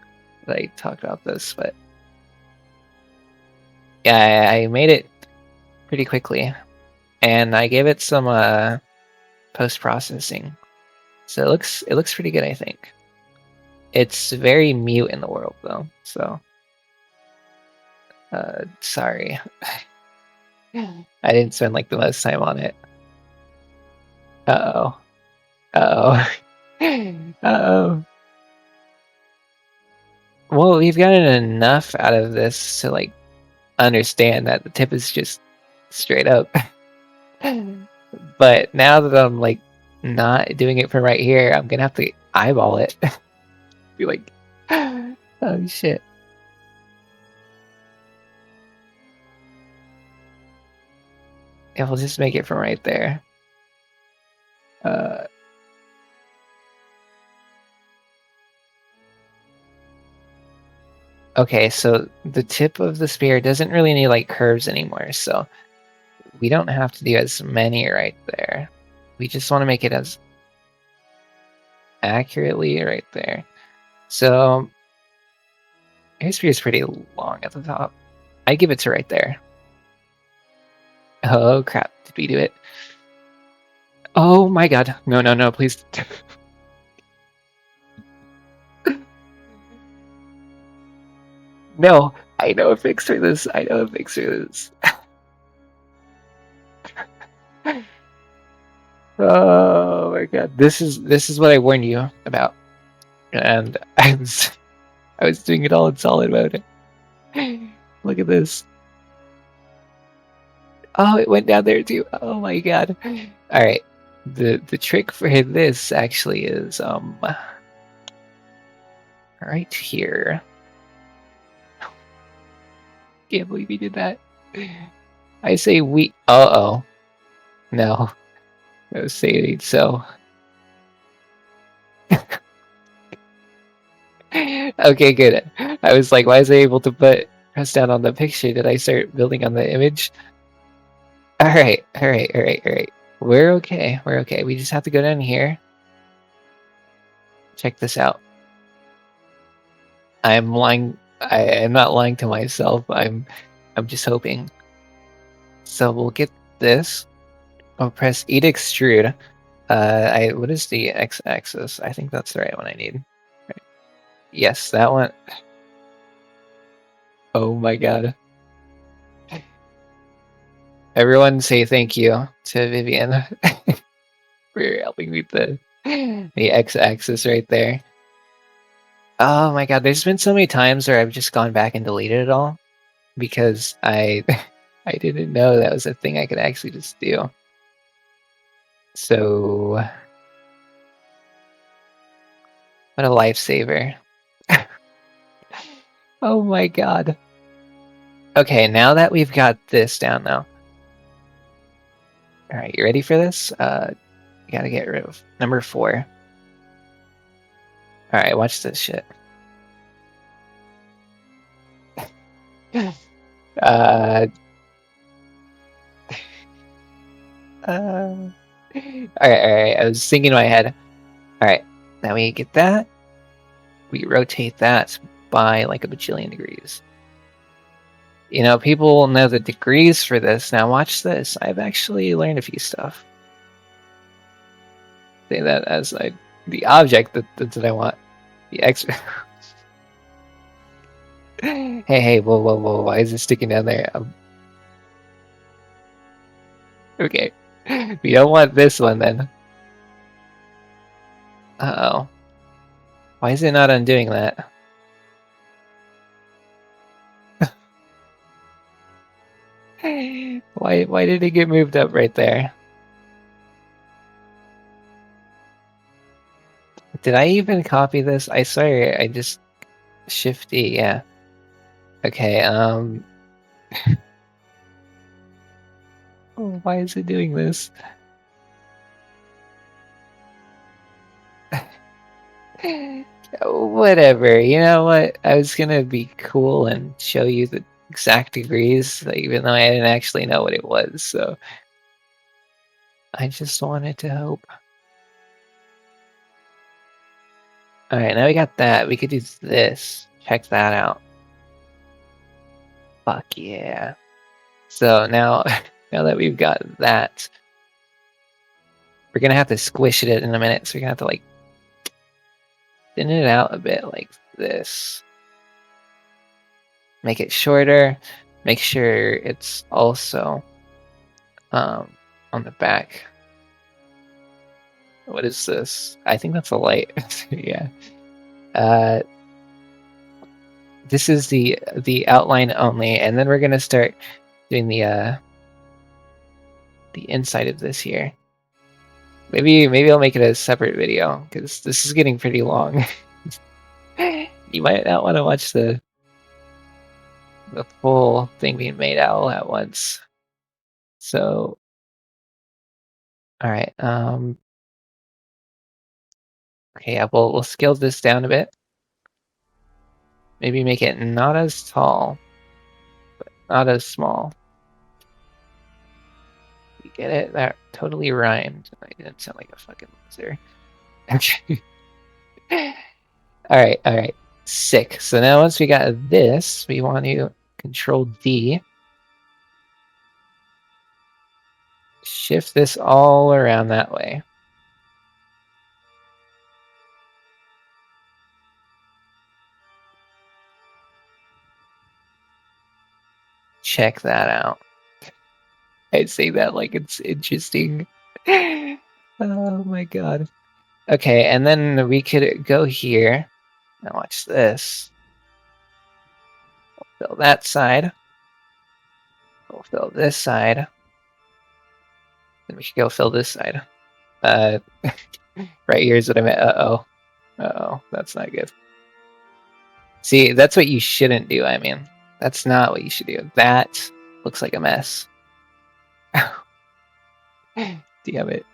that I talked about this, but Yeah, I made it pretty quickly, and I gave it some post-processing, so it looks pretty good, I think. It's very mute in the world though, so sorry. I didn't spend like the most time on it. Uh-oh. Uh-oh. Uh-oh. Well, we've gotten enough out of this to like understand that the tip is just straight up. But now that I'm like not doing it from right here, I'm gonna have to eyeball it. Be like, oh shit. And we'll just make it from right there. Okay, so the tip of the spear doesn't really need like curves anymore, so we don't have to do as many right there. We just want to make it as accurately right there. So his spear is pretty long at the top. I give it to right there. Oh crap, did we do it? Oh my god. No, no, no, please. No, I know a fix for this. I know a fix for this. Oh my god. This is what I warned you about. And I was doing it all in solid mode. Look at this. Oh, it went down there too. Oh my god. Alright. The trick for this actually is right here. Can't believe he did that. I say we uh-oh. No. No saying so. Okay, good. I was like, why is I able to press down on the picture? Did I start building on the image? Alright, alright, alright, alright. We're okay. We're okay. We just have to go down here. Check this out. I'm lying. I'm not lying to myself. I'm just hoping. So we'll get this. I'll press E to extrude. What is the x-axis? I think that's the right one I need. Right. Yes, that one. Oh my god. Everyone say thank you to Vivian for helping me with the x-axis right there. Oh my god, there's been so many times where I've just gone back and deleted it all because I I didn't know that was a thing I could actually just do. So what a lifesaver. Oh my god. Okay, now that we've got this down now. Alright, you ready for this? You gotta get rid of number 4. Alright, watch this shit. Alright, alright, I was thinking in my head. Alright, now we get that. We rotate that by like a bajillion degrees. You know, people know the degrees for this. Now watch this. I've actually learned a few stuff. Say that as the object that I want. The X. Hey, whoa, whoa, whoa! Why is it sticking down there? Okay, we don't want this one then. Uh-oh. Why is it not undoing that? Why did it get moved up right there? Did I even copy this? I swear I just Shift E, yeah. Okay, oh, why is it doing this? Whatever, you know what? I was gonna be cool and show you the exact degrees, even though I didn't actually know what it was, so I just wanted to hope. Alright, now we got that. We could do this. Check that out. Fuck yeah. So now, now that we've got that, we're gonna have to squish it in a minute. So we're gonna have to like thin it out a bit like this. Make it shorter. Make sure it's also on the back. What is this? I think that's a light. Yeah. This is the outline only, and then we're gonna start doing the inside of this here. Maybe I'll make it a separate video because this is getting pretty long. You might not want to watch the full thing being made all at once. So, all right. Okay, yeah, we'll scale this down a bit. Maybe make it not as tall, but not as small. You get it? That totally rhymed. I didn't sound like a fucking loser. Okay. All right. Sick. So now once we got this, we want to Control D. Shift this all around that way. Check that out. I say that like it's interesting. Oh my god. Okay, and then we could go here. Now watch this. We'll fill that side. We'll fill this side. Then we should go fill this side. Right here is what I meant. Uh-oh, that's not good. See, that's what you shouldn't do, I mean. That's not what you should do. That looks like a mess. Damn it.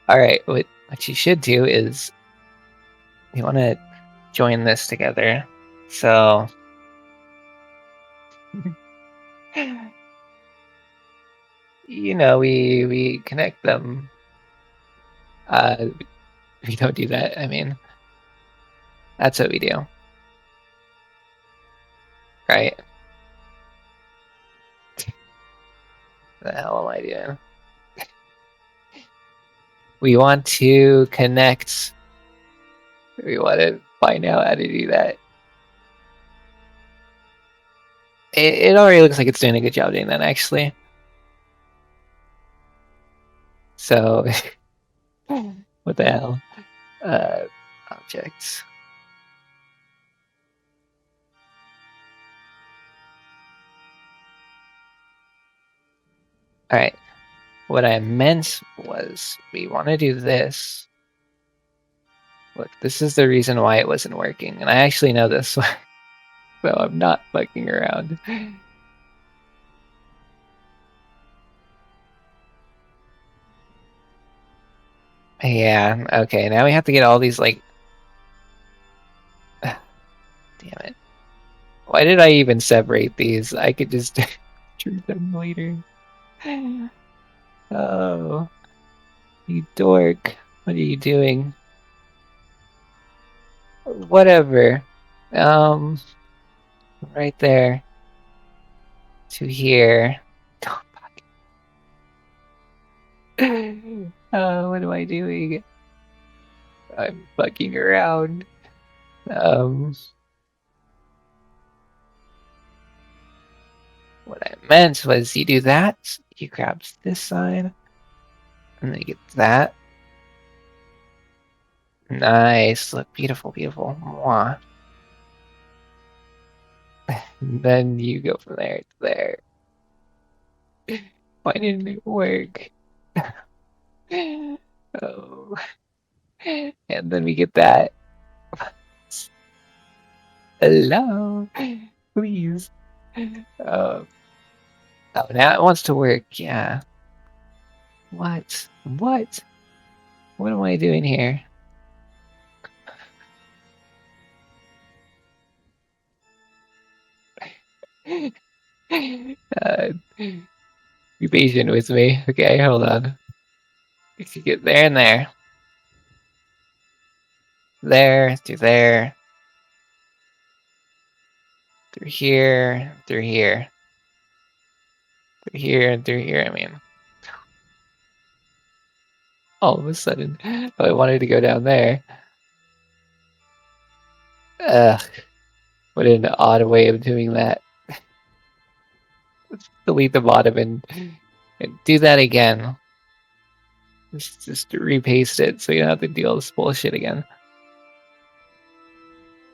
Alright, what you should do is you want to join this together. So you know, we connect them. We don't do that. I mean, that's what we do. Right? The hell am I doing? We want to connect. We want to find out how to do that. It already looks like it's doing a good job doing that, actually. So, what the hell? Objects. All right. What I meant was we want to do this. Look, this is the reason why it wasn't working. And I actually know this, so I'm not fucking around. Yeah, okay, now we have to get all these, like... Damn it. Why did I even separate these? I could just treat them later. Oh, you dork. What are you doing? Whatever. Right there. To here. Oh, fuck. What am I doing? I'm fucking around. What I meant was you do that, you grab this side, and then you get that. Nice, look, beautiful, beautiful. Mwah. Then you go from there to there. Why didn't it work? Oh. And then we get that. Hello? Please. Oh, now it wants to work, yeah. What? What? What am I doing here? Be patient with me. Okay, hold on. You can get there and there. There, through there. Through here, through here. Through here and through here, I mean. All of a sudden, I wanted to go down there. Ugh. What an odd way of doing that. Let's delete the bottom and do that again. Just repaste it so you don't have to deal with this bullshit again.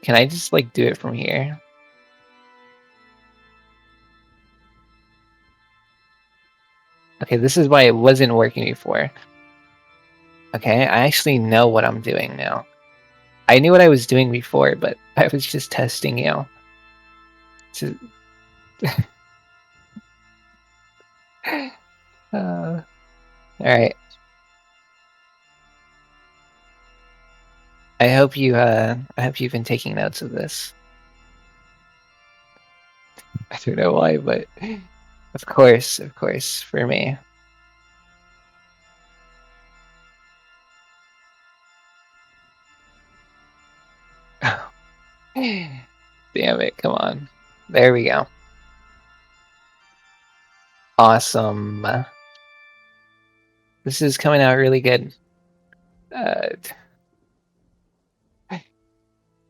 Can I just like do it from here? Okay, this is why it wasn't working before. Okay, I actually know what I'm doing now. I knew what I was doing before, but I was just testing you. All right. I hope you've been taking notes of this. I don't know why, but of course, for me. Damn it, come on. There we go. Awesome. This is coming out really good.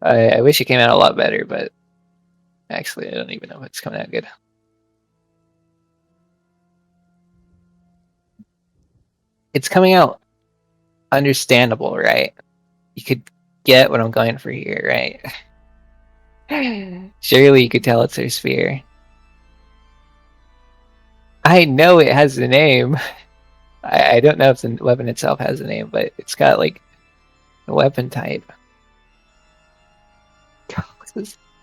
I wish it came out a lot better, but actually, I don't even know if it's coming out good. It's coming out understandable, right? You could get what I'm going for here, right? Surely you could tell it's her sphere. I know it has a name. I don't know if the weapon itself has a name, but it's got like a weapon type.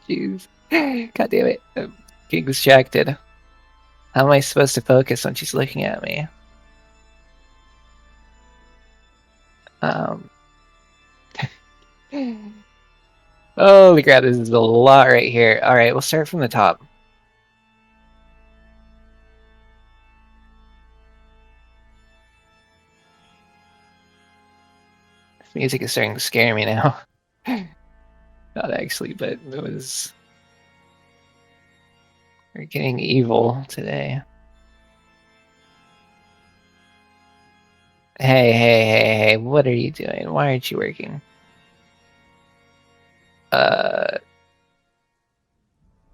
Jeez. God damn it. I'm getting distracted. How am I supposed to focus when she's looking at me? Holy crap, this is a lot right here. Alright, we'll start from the top. This music is starting to scare me now. Not actually, but it was... We're getting evil today. Hey, what are you doing? Why aren't you working?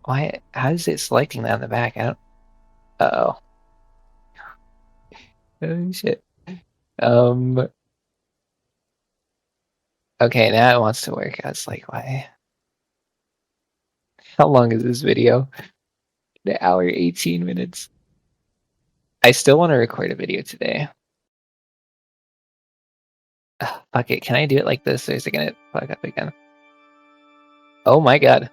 Why? How is it selecting that on the back? I don't... Uh-oh. Oh, shit. Okay, now it wants to work. I was like, why? How long is this video? An hour, 18 minutes. I still want to record a video today. Ugh, fuck it. Can I do it like this, or is it gonna fuck up again? Oh my god.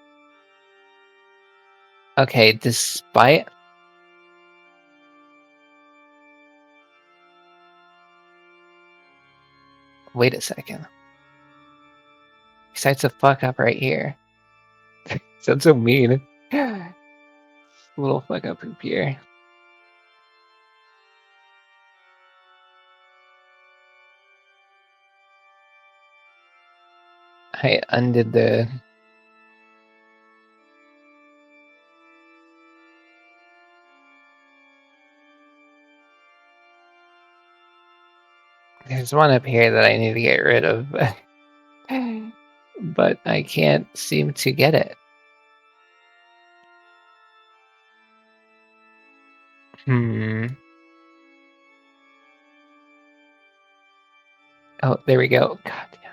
Okay, despite... Wait a second. Besides the fuck up right here. Sounds so mean. Little fuck up from here. I undid the... There's one up here that I need to get rid of. But I can't seem to get it. Oh, there we go. God damn it.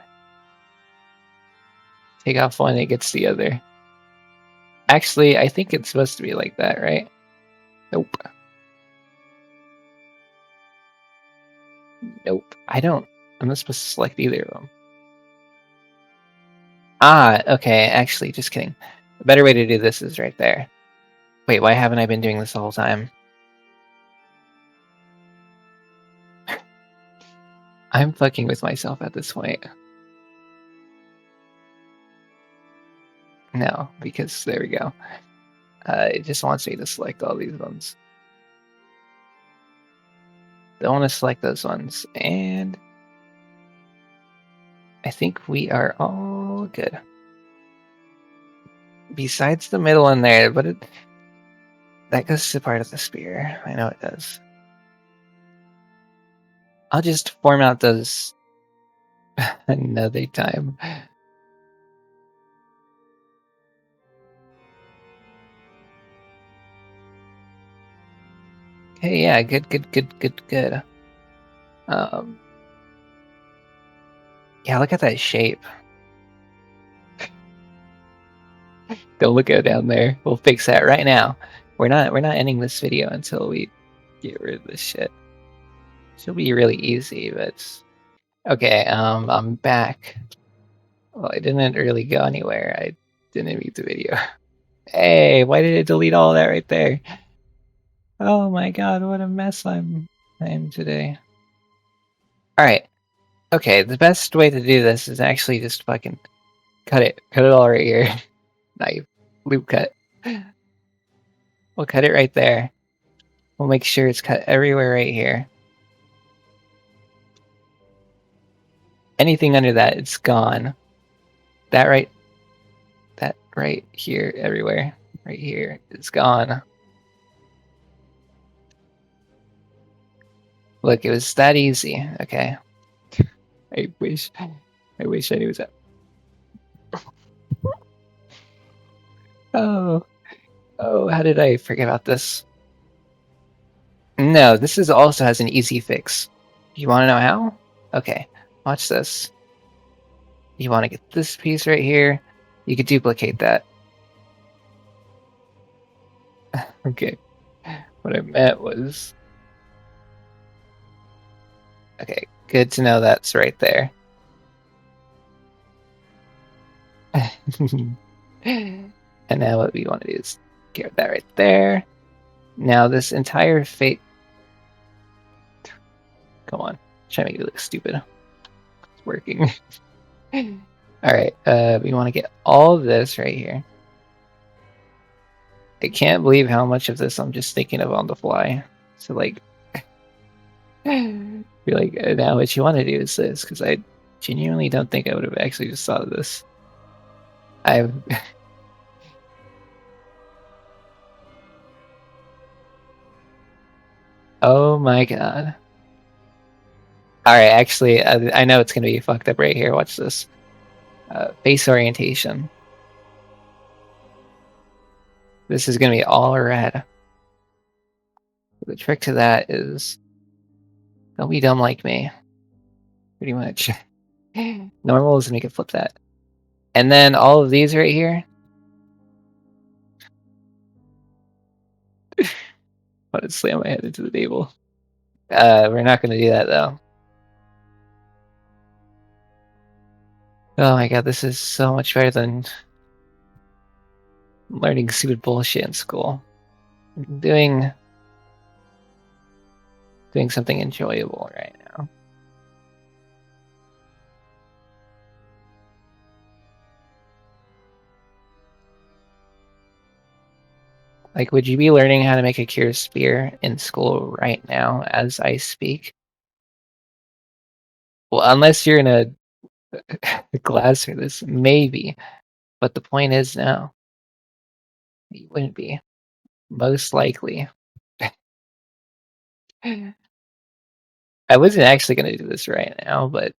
Take off one, it gets the other. Actually, I think it's supposed to be like that, right? Nope. Nope. I'm not supposed to select either of them. Ah, okay. Actually, just kidding. A better way to do this is right there. Wait, why haven't I been doing this the whole time? I'm fucking with myself at this point. No, because there we go. It just wants me to select all these ones. Don't want to select those ones, and I think we are all good. Besides the middle one there, but That goes to part of the spear. I know it does. I'll just form out those another time. Okay, yeah, good. Yeah, look at that shape. Don't look at down there. We'll fix that right now. We're not ending this video until we get rid of this shit. It'll be really easy, but okay, I'm back. Well, I didn't really go anywhere. I didn't mute the video. Hey, why did it delete all that right there? Oh my god, what a mess I am today. Alright. Okay, the best way to do this is actually just fucking cut it. Cut it all right here. Knife. Loop cut. We'll cut it right there. We'll make sure it's cut everywhere right here. Anything under that, it's gone. That right here, everywhere. Right here, it's gone. Look, it was that easy. Okay. I wish I knew that. Oh, how did I forget about this? No, this also has an easy fix. You want to know how? Okay, watch this. You want to get this piece right here. You could duplicate that. Okay, what I meant was... Okay, good to know that's right there. And now what we want to do is get that right there. Now this entire fate... Come on, try to make it look stupid. It's working. Alright, we want to get all of this right here. I can't believe how much of this I'm just thinking of on the fly. So like... Be like, now what you want to do is this, because I genuinely don't think I would have actually just thought of this. I've... Oh my god. Alright, actually, I know it's going to be fucked up right here. Watch this. Face orientation. This is going to be all red. The trick to that is... Don't be dumb like me. Pretty much. Normal is to make it flip that. And then all of these right here. I want to slam my head into the table. We're not going to do that though. Oh my god, this is so much better than learning stupid bullshit in school. Doing something enjoyable right now. Like, would you be learning how to make Akira spear in school right now as I speak? Well, unless you're in a class for this, maybe. But the point is no. You wouldn't be. Most likely. I wasn't actually going to do this right now, but...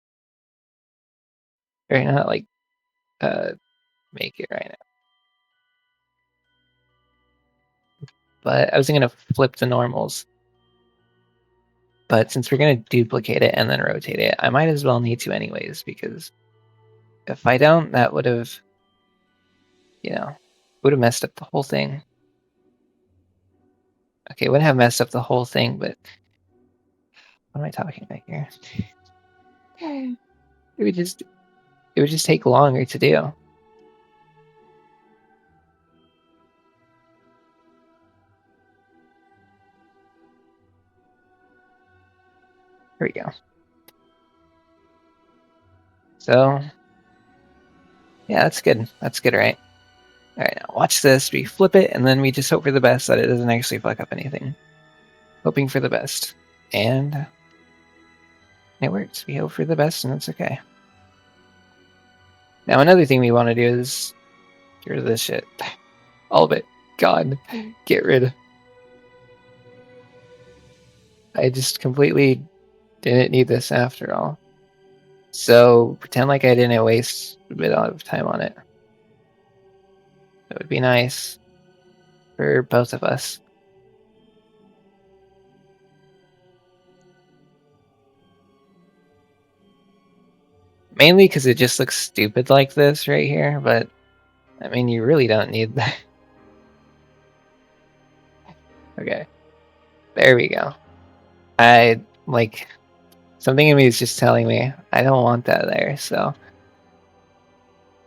Right now, like, make it right now. But I was going to flip the normals. But since we're going to duplicate it and then rotate it, I might as well need to anyways, because if I don't, that would have, you know, would have messed up the whole thing. Okay, wouldn't have messed up the whole thing, but what am I talking about here? It would just take longer to do. Here we go. So, yeah, that's good. That's good, right? Alright, now watch this. We flip it, and then we just hope for the best that it doesn't actually fuck up anything. Hoping for the best. And it works. We hope for the best, and it's okay. Now, another thing we want to do is get rid of this shit. All of it. God. Get rid. I just completely didn't need this after all. So pretend like I didn't waste a bit of time on it. That would be nice for both of us. Mainly because it just looks stupid like this right here, but I mean, you really don't need that. Okay, there we go. I like something in me is just telling me I don't want that there, so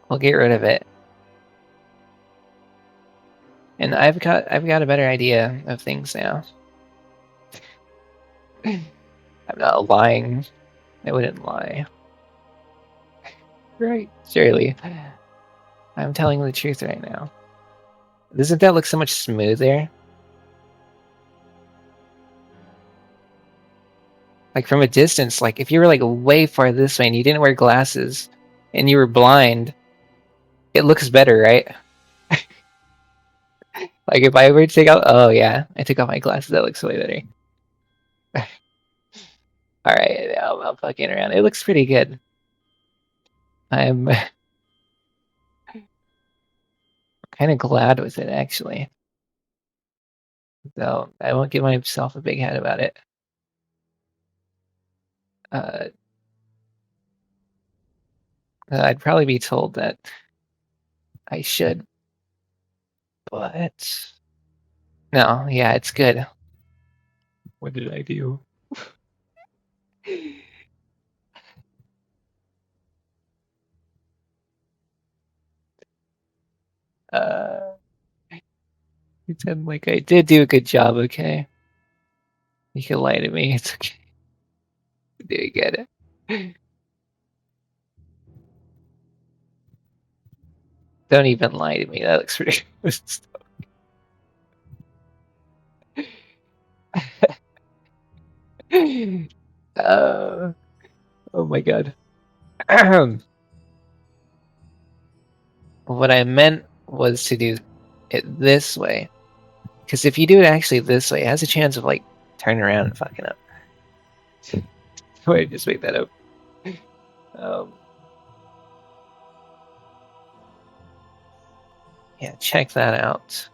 we'll get rid of it. And I've got a better idea of things now. I'm not lying. I wouldn't lie. Right, surely. I'm telling the truth right now. Doesn't that look so much smoother? Like from a distance, like if you were like way far this way and you didn't wear glasses and you were blind, it looks better, right? Like if I were to take out, oh yeah, I took off my glasses, that looks way better. Alright, I'm fucking around. It looks pretty good. I'm kind of glad with it actually. So I won't give myself a big head about it. Uh, I'd probably be told that I should, but no, yeah, it's good. What did I do? uh, pretend like I did do a good job, okay? You can lie to me, it's okay. Do you get it? Don't even lie to me, that looks ridiculous. uh, oh my god. What I meant was to do it this way. Because if you do it actually this way, it has a chance of like turning around and fucking up. Wait, just make that up. Um, yeah, check that out.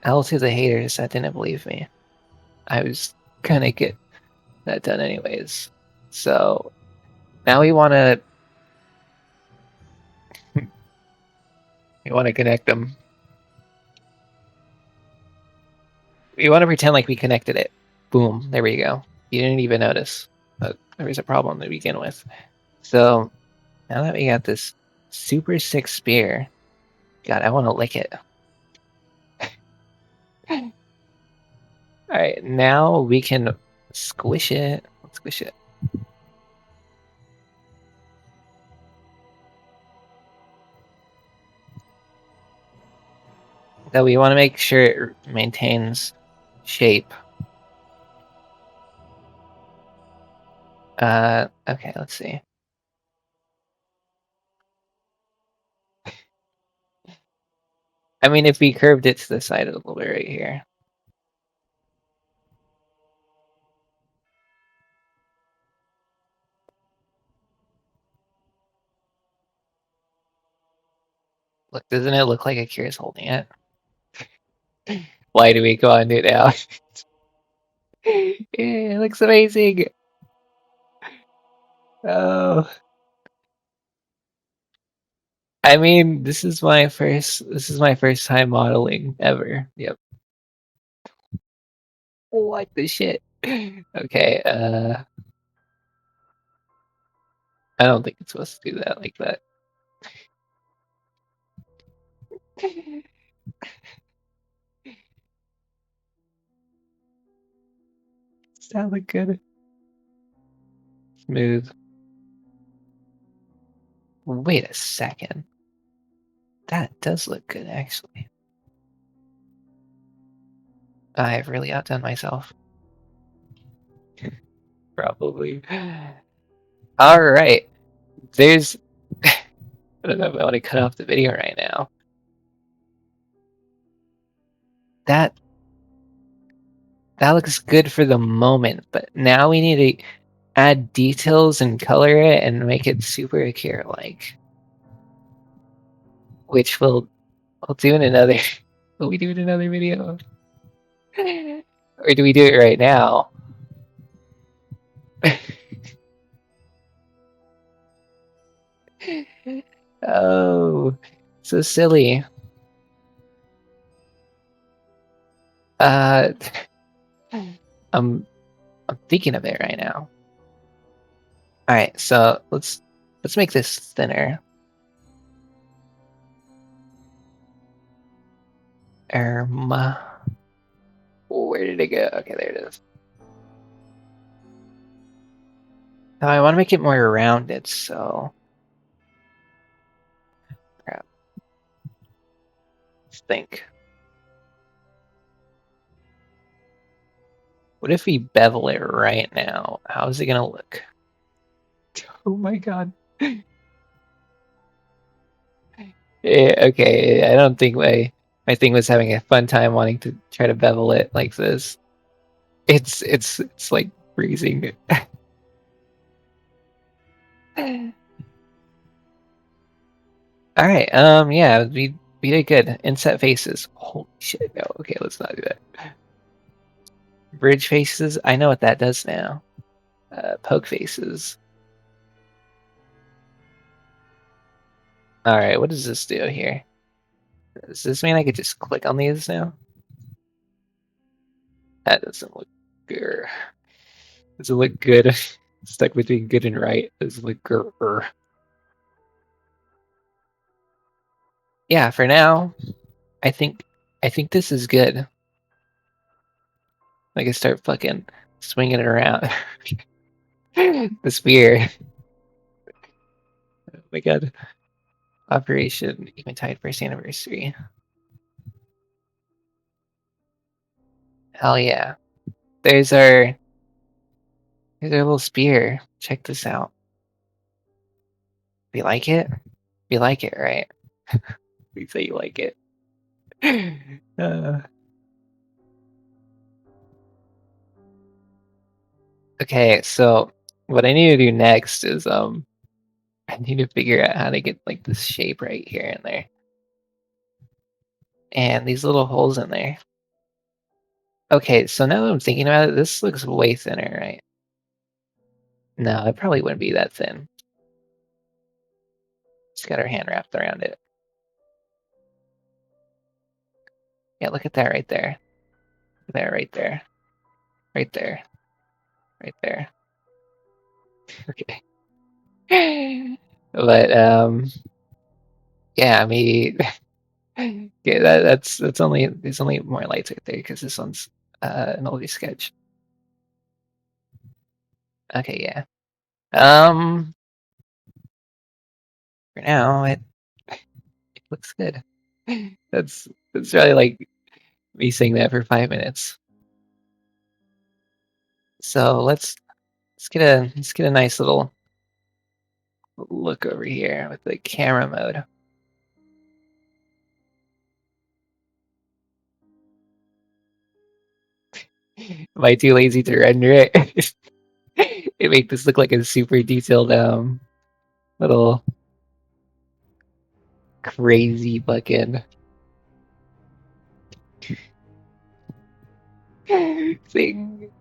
L to the haters that didn't believe me. I was gonna get that done anyways. So now we wanna connect them. We wanna pretend like we connected it. Boom, there we go. You didn't even notice that there was a problem to begin with. So now that we got this super sick spear, God, I wanna lick it. Alright, now we can squish it. Let's squish it. So we want to make sure it maintains shape. Okay, let's see. I mean, if we curved it to the side a little bit right here. Look, doesn't it look like Akira's holding it? Why do we go on it now? Yeah, it looks amazing. Oh. I mean, this is my first time modeling ever. Yep. What the shit? Okay, I don't think it's supposed to do that like that. Does that look good? Smooth. Wait a second. That does look good, actually. I've really outdone myself. Probably. Alright. There's... I don't know if I want to cut off the video right now. that looks good for the moment, but now we need to add details and color it and make it super Akira-like. Which we'll do in another will we do in another video? Or do we do it right now? Oh, so silly. Uh, I'm thinking of it right now. All right, so let's make this thinner. Where did it go? Okay, there it is. Now I want to make it more rounded, so crap. Let's think. What if we bevel it right now? How is it gonna look? Oh my god. Okay, I don't think my thing was having a fun time wanting to try to bevel it like this. It's like freezing. All right, yeah, we did good. Inset faces. Holy shit, no. Okay, let's not do that. Bridge faces. I know what that does now. Poke faces. All right, what does this do here? Does this mean I could just click on these now? That doesn't look good. Doesn't look good. Stuck between good and right. Doesn't look good. Yeah, for now, I think this is good. I can start fucking swinging it around. The spear. Oh my god. Operation Eventide first anniversary. Hell yeah. There's our little spear. Check this out. You like it? You like it, right? Please say you like it. Okay, so what I need to do next is I need to figure out how to get like this shape right here and there. And these little holes in there. Okay, so now that I'm thinking about it, this looks way thinner, right? No, it probably wouldn't be that thin. Just got our hand wrapped around it. Yeah, look at that right there. There, right there. Right there. Right there. Okay. But yeah, maybe yeah, that's only there's only more lights right there because this one's an older sketch. Okay, yeah. For now it looks good. That's really like me saying that for 5 minutes. So let's get a nice little look over here with the camera mode. Am I too lazy to render it? It make this look like a super detailed little crazy fucking thing.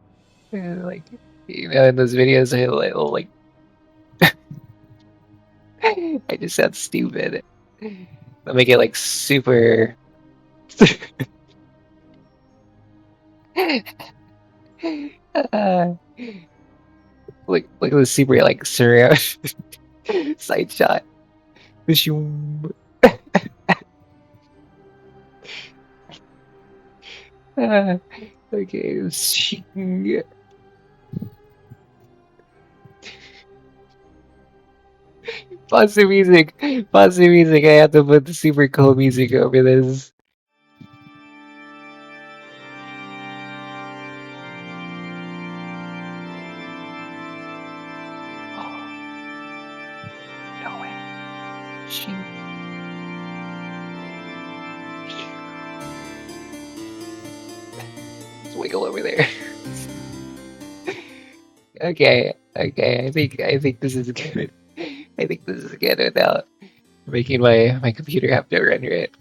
Like in those videos it'll like I just sound stupid. I'll make it like super uh, like at this super like surreal side shot. Okay. Pause the music. Pause the music. I have to put the super cool music over this. No way. Shoot. wiggle over there. Okay, okay. I think this is good. I think this is good without making my computer have to render it.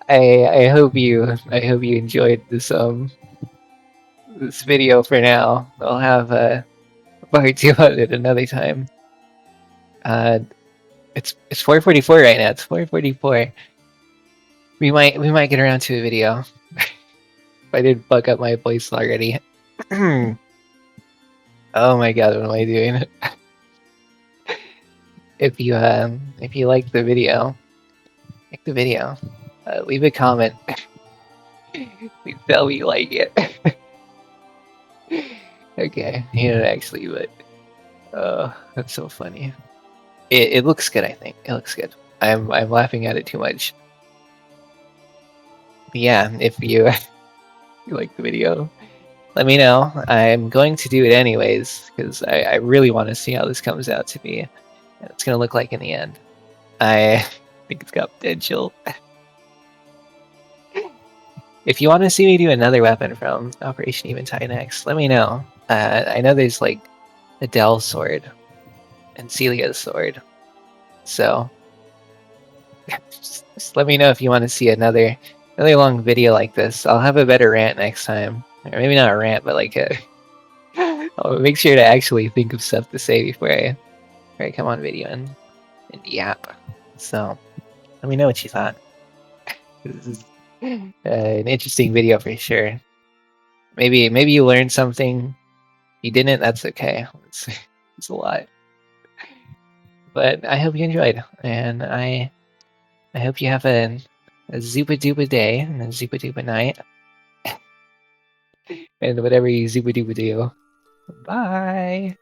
I hope you enjoyed this video for now. I'll have part two on it another time. It's 4:44 right now. It's 4:44. We might get around to a video. If I didn't fuck up my voice already. Oh my god, what am I doing? If you like the video, leave a comment. Please tell me you like it. Okay, you don't actually, but that's so funny. It looks good. I think it looks good. I'm laughing at it too much. But yeah, if you you like the video, let me know. I'm going to do it anyways because I really want to see how this comes out to be. And it's gonna look like in the end. I think it's got potential. If you want to see me do another weapon from Operation Eventide next, let me know. I know there's like Adele's sword and Celia's sword, so just let me know if you want to see another long video like this. I'll have a better rant next time, or maybe not a rant, but like a. I'll make sure to actually think of stuff to say before I come on video and yap. So let me know what you thought. This is an interesting video for sure. Maybe you learned something. If you didn't, that's okay. It's a lot. But I hope you enjoyed, and I hope you have a zupa dupa day and a zupa dupa night, and whatever you zupa dupa do. Bye.